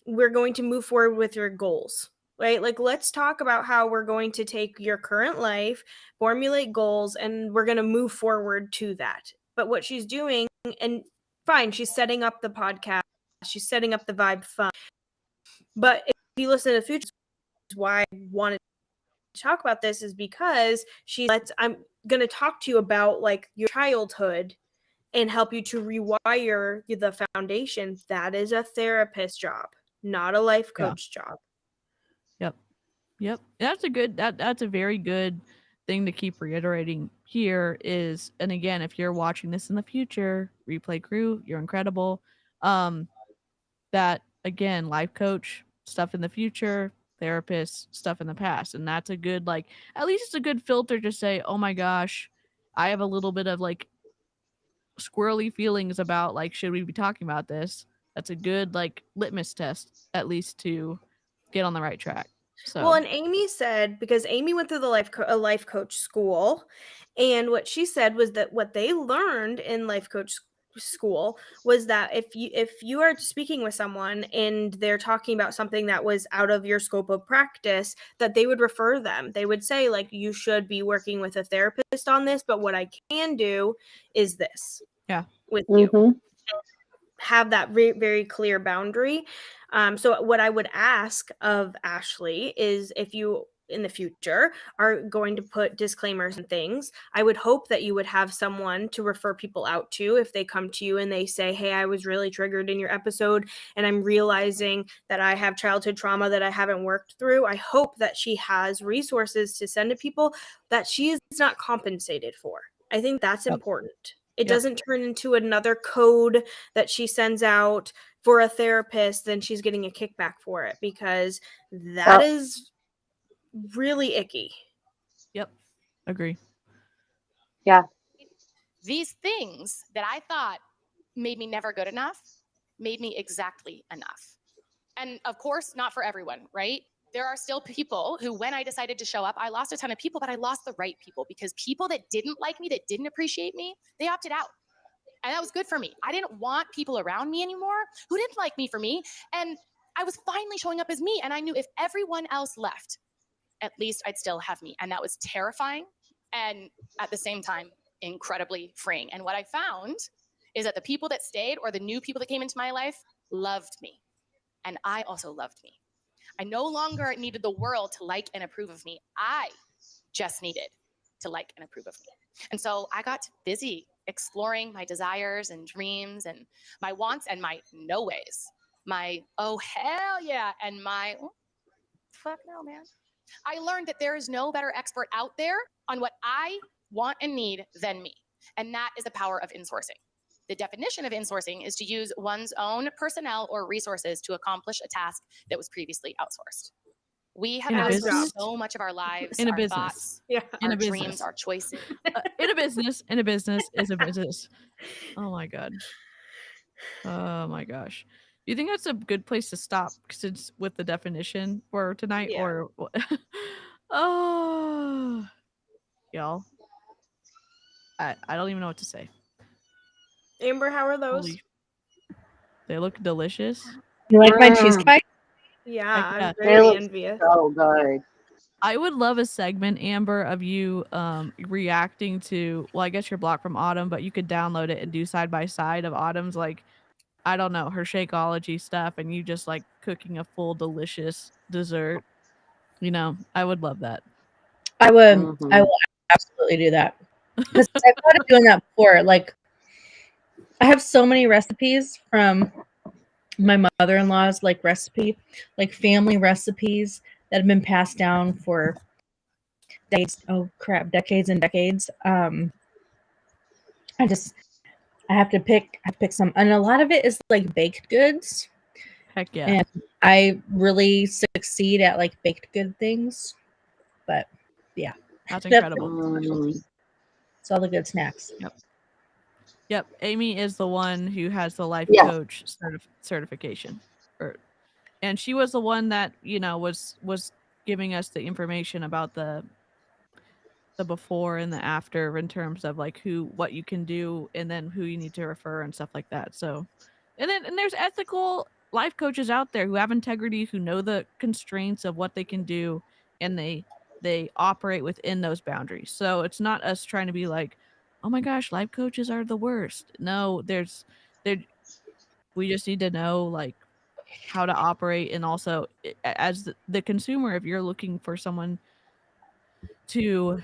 we're going to move forward with your goals, right? Like, let's talk about how we're going to take your current life, formulate goals, and we're going to move forward to that. But what she's doing, and fine, she's setting up the podcast, she's setting up the vibe fun. But if you listen to the future, why I wanted to talk about this is because I'm going to talk to you about like your childhood and help you to rewire the foundation. That is a therapist job, not a life coach job. Yep. That's a very good thing to keep reiterating here is, and again, if you're watching this in the future, replay crew, you're incredible. That again, life coach, stuff in the future, therapist, stuff in the past. And that's a good, like, at least it's a good filter to say, oh my gosh, I have a little bit of like squirrely feelings about like, should we be talking about this? That's a good like litmus test, at least, to get on the right track. So Well, and Amy said, because Amy went through a life coach school, and what she said was that what they learned in life coach school was that if you are speaking with someone and they're talking about something that was out of your scope of practice, that they would refer them. They would say, like, you should be working with a therapist on this, but what I can do is this. Yeah. With you. Mm-hmm. Have that very, very clear boundary. So what I would ask of Ashlie is, if you in the future are going to put disclaimers and things, I would hope that you would have someone to refer people out to if they come to you and they say, hey, I was really triggered in your episode and I'm realizing that I have childhood trauma that I haven't worked through. I hope that she has resources to send to people that she is not compensated for. I think that's important. It doesn't turn into another code that she sends out for a therapist, then she's getting a kickback for it, because that is really icky. Yep. Agree. Yeah. These things that I thought made me never good enough made me exactly enough. And of course, not for everyone, right? There are still people who, when I decided to show up, I lost a ton of people, but I lost the right people, because people that didn't like me, that didn't appreciate me, they opted out. And that was good for me. I didn't want people around me anymore who didn't like me for me. And I was finally showing up as me. And I knew if everyone else left, at least I'd still have me. And that was terrifying. And at the same time, incredibly freeing. And what I found is that the people that stayed, or the new people that came into my life, loved me. And I also loved me. I no longer needed the world to like and approve of me. I just needed to like and approve of me. And so I got busy exploring my desires and dreams and my wants and my no ways, my oh hell yeah, and my oh, fuck no, man. I learned that there is no better expert out there on what I want and need than me. And that is the power of insourcing. The definition of insourcing is to use one's own personnel or resources to accomplish a task that was previously outsourced. We have outsourced so much of our lives, in a our business, thoughts, in our a dreams, business, our choices. In a business is a business. Oh my god. Oh my gosh. Do you think that's a good place to stop since with the definition for tonight? Yeah. Or oh, y'all, I don't even know what to say. Amber, how are those? Holy, they look delicious. You like my cheese pie? Yeah, Heck yeah. I'm They very look envious. so good. I would love a segment, Amber, of you reacting to, well, I guess you're blocked from Autumn, but you could download it and do side by side of Autumn's, like, I don't know, her Shakeology stuff, and you just like cooking a full delicious dessert. You know, I would love that. I will absolutely do that. Because I've thought of doing that before. Like, I have so many recipes from my mother-in-law's like recipe, like family recipes that have been passed down for decades and decades. I have to pick some, and a lot of it is like baked goods. Heck yeah. And I really succeed at like baked good things. But yeah, That's That's- incredible. it's all the good snacks. Yep. Amy is the one who has the life Yes. coach certification. And she was the one that, was giving us the information about the before and the after in terms of like what you can do and then who you need to refer and stuff like that. So and there's ethical life coaches out there who have integrity, who know the constraints of what they can do, and they operate within those boundaries. So it's not us trying to be like, oh my gosh, life coaches are the worst. No, we just need to know like how to operate, and also as the consumer, if you're looking for someone to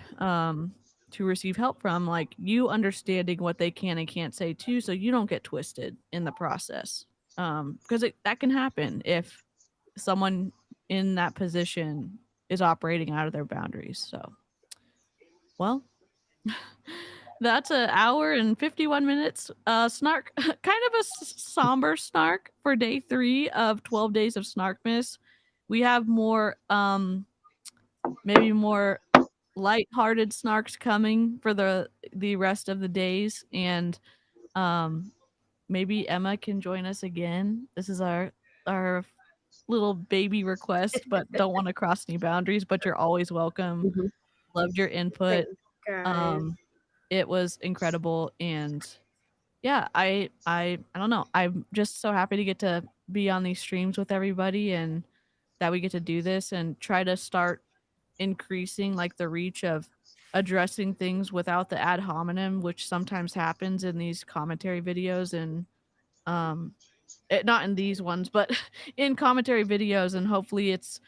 receive help from, like, you understanding what they can and can't say too, so you don't get twisted in the process, because that can happen if someone in that position is operating out of their boundaries. So well, that's an hour and 51 minutes snark, kind of a somber snark for day 3 of 12 days of Snarkmas. We have more maybe more lighthearted snarks coming for the rest of the days, and maybe Emma can join us again. This is our little baby request, but don't want to cross any boundaries, but you're always welcome. Mhm. Loved your input. Guys. It was incredible, and yeah, I don't know. I'm just so happy to get to be on these streams with everybody, and that we get to do this and try to start increasing like the reach of addressing things without the ad hominem, which sometimes happens in these commentary videos, and not in these ones, but in commentary videos, and hopefully it's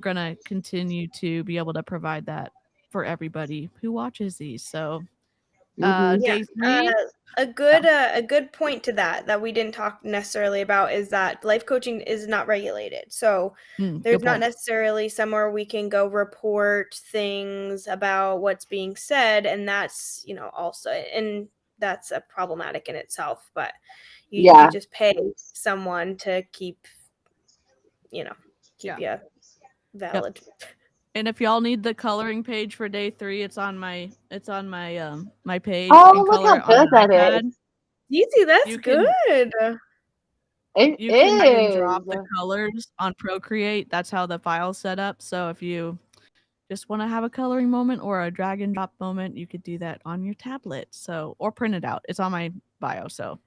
gonna continue to be able to provide that for everybody who watches these. So Mhm. Yeah, day 3. a good point to that we didn't talk necessarily about is that life coaching is not regulated. So Good there's not point. necessarily somewhere we can go report things about what's being said, and that's also, and that's a problematic in itself. But you Yeah. just pay someone to keep you valid. And if y'all need the coloring page for day 3, it's on my my page. Oh, You can look color how it on good an that iPad. is. Easy, that's You can good. It you can drag and is. drop the colors on Procreate. That's how the file's set up. So if you just want to have a coloring moment or a drag and drop moment, you could do that on your tablet. So, or print it out. It's on my bio. So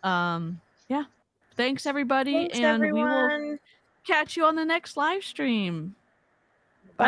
yeah. Thanks everybody, Thanks, and we will everyone. catch you on the next live stream. Bye.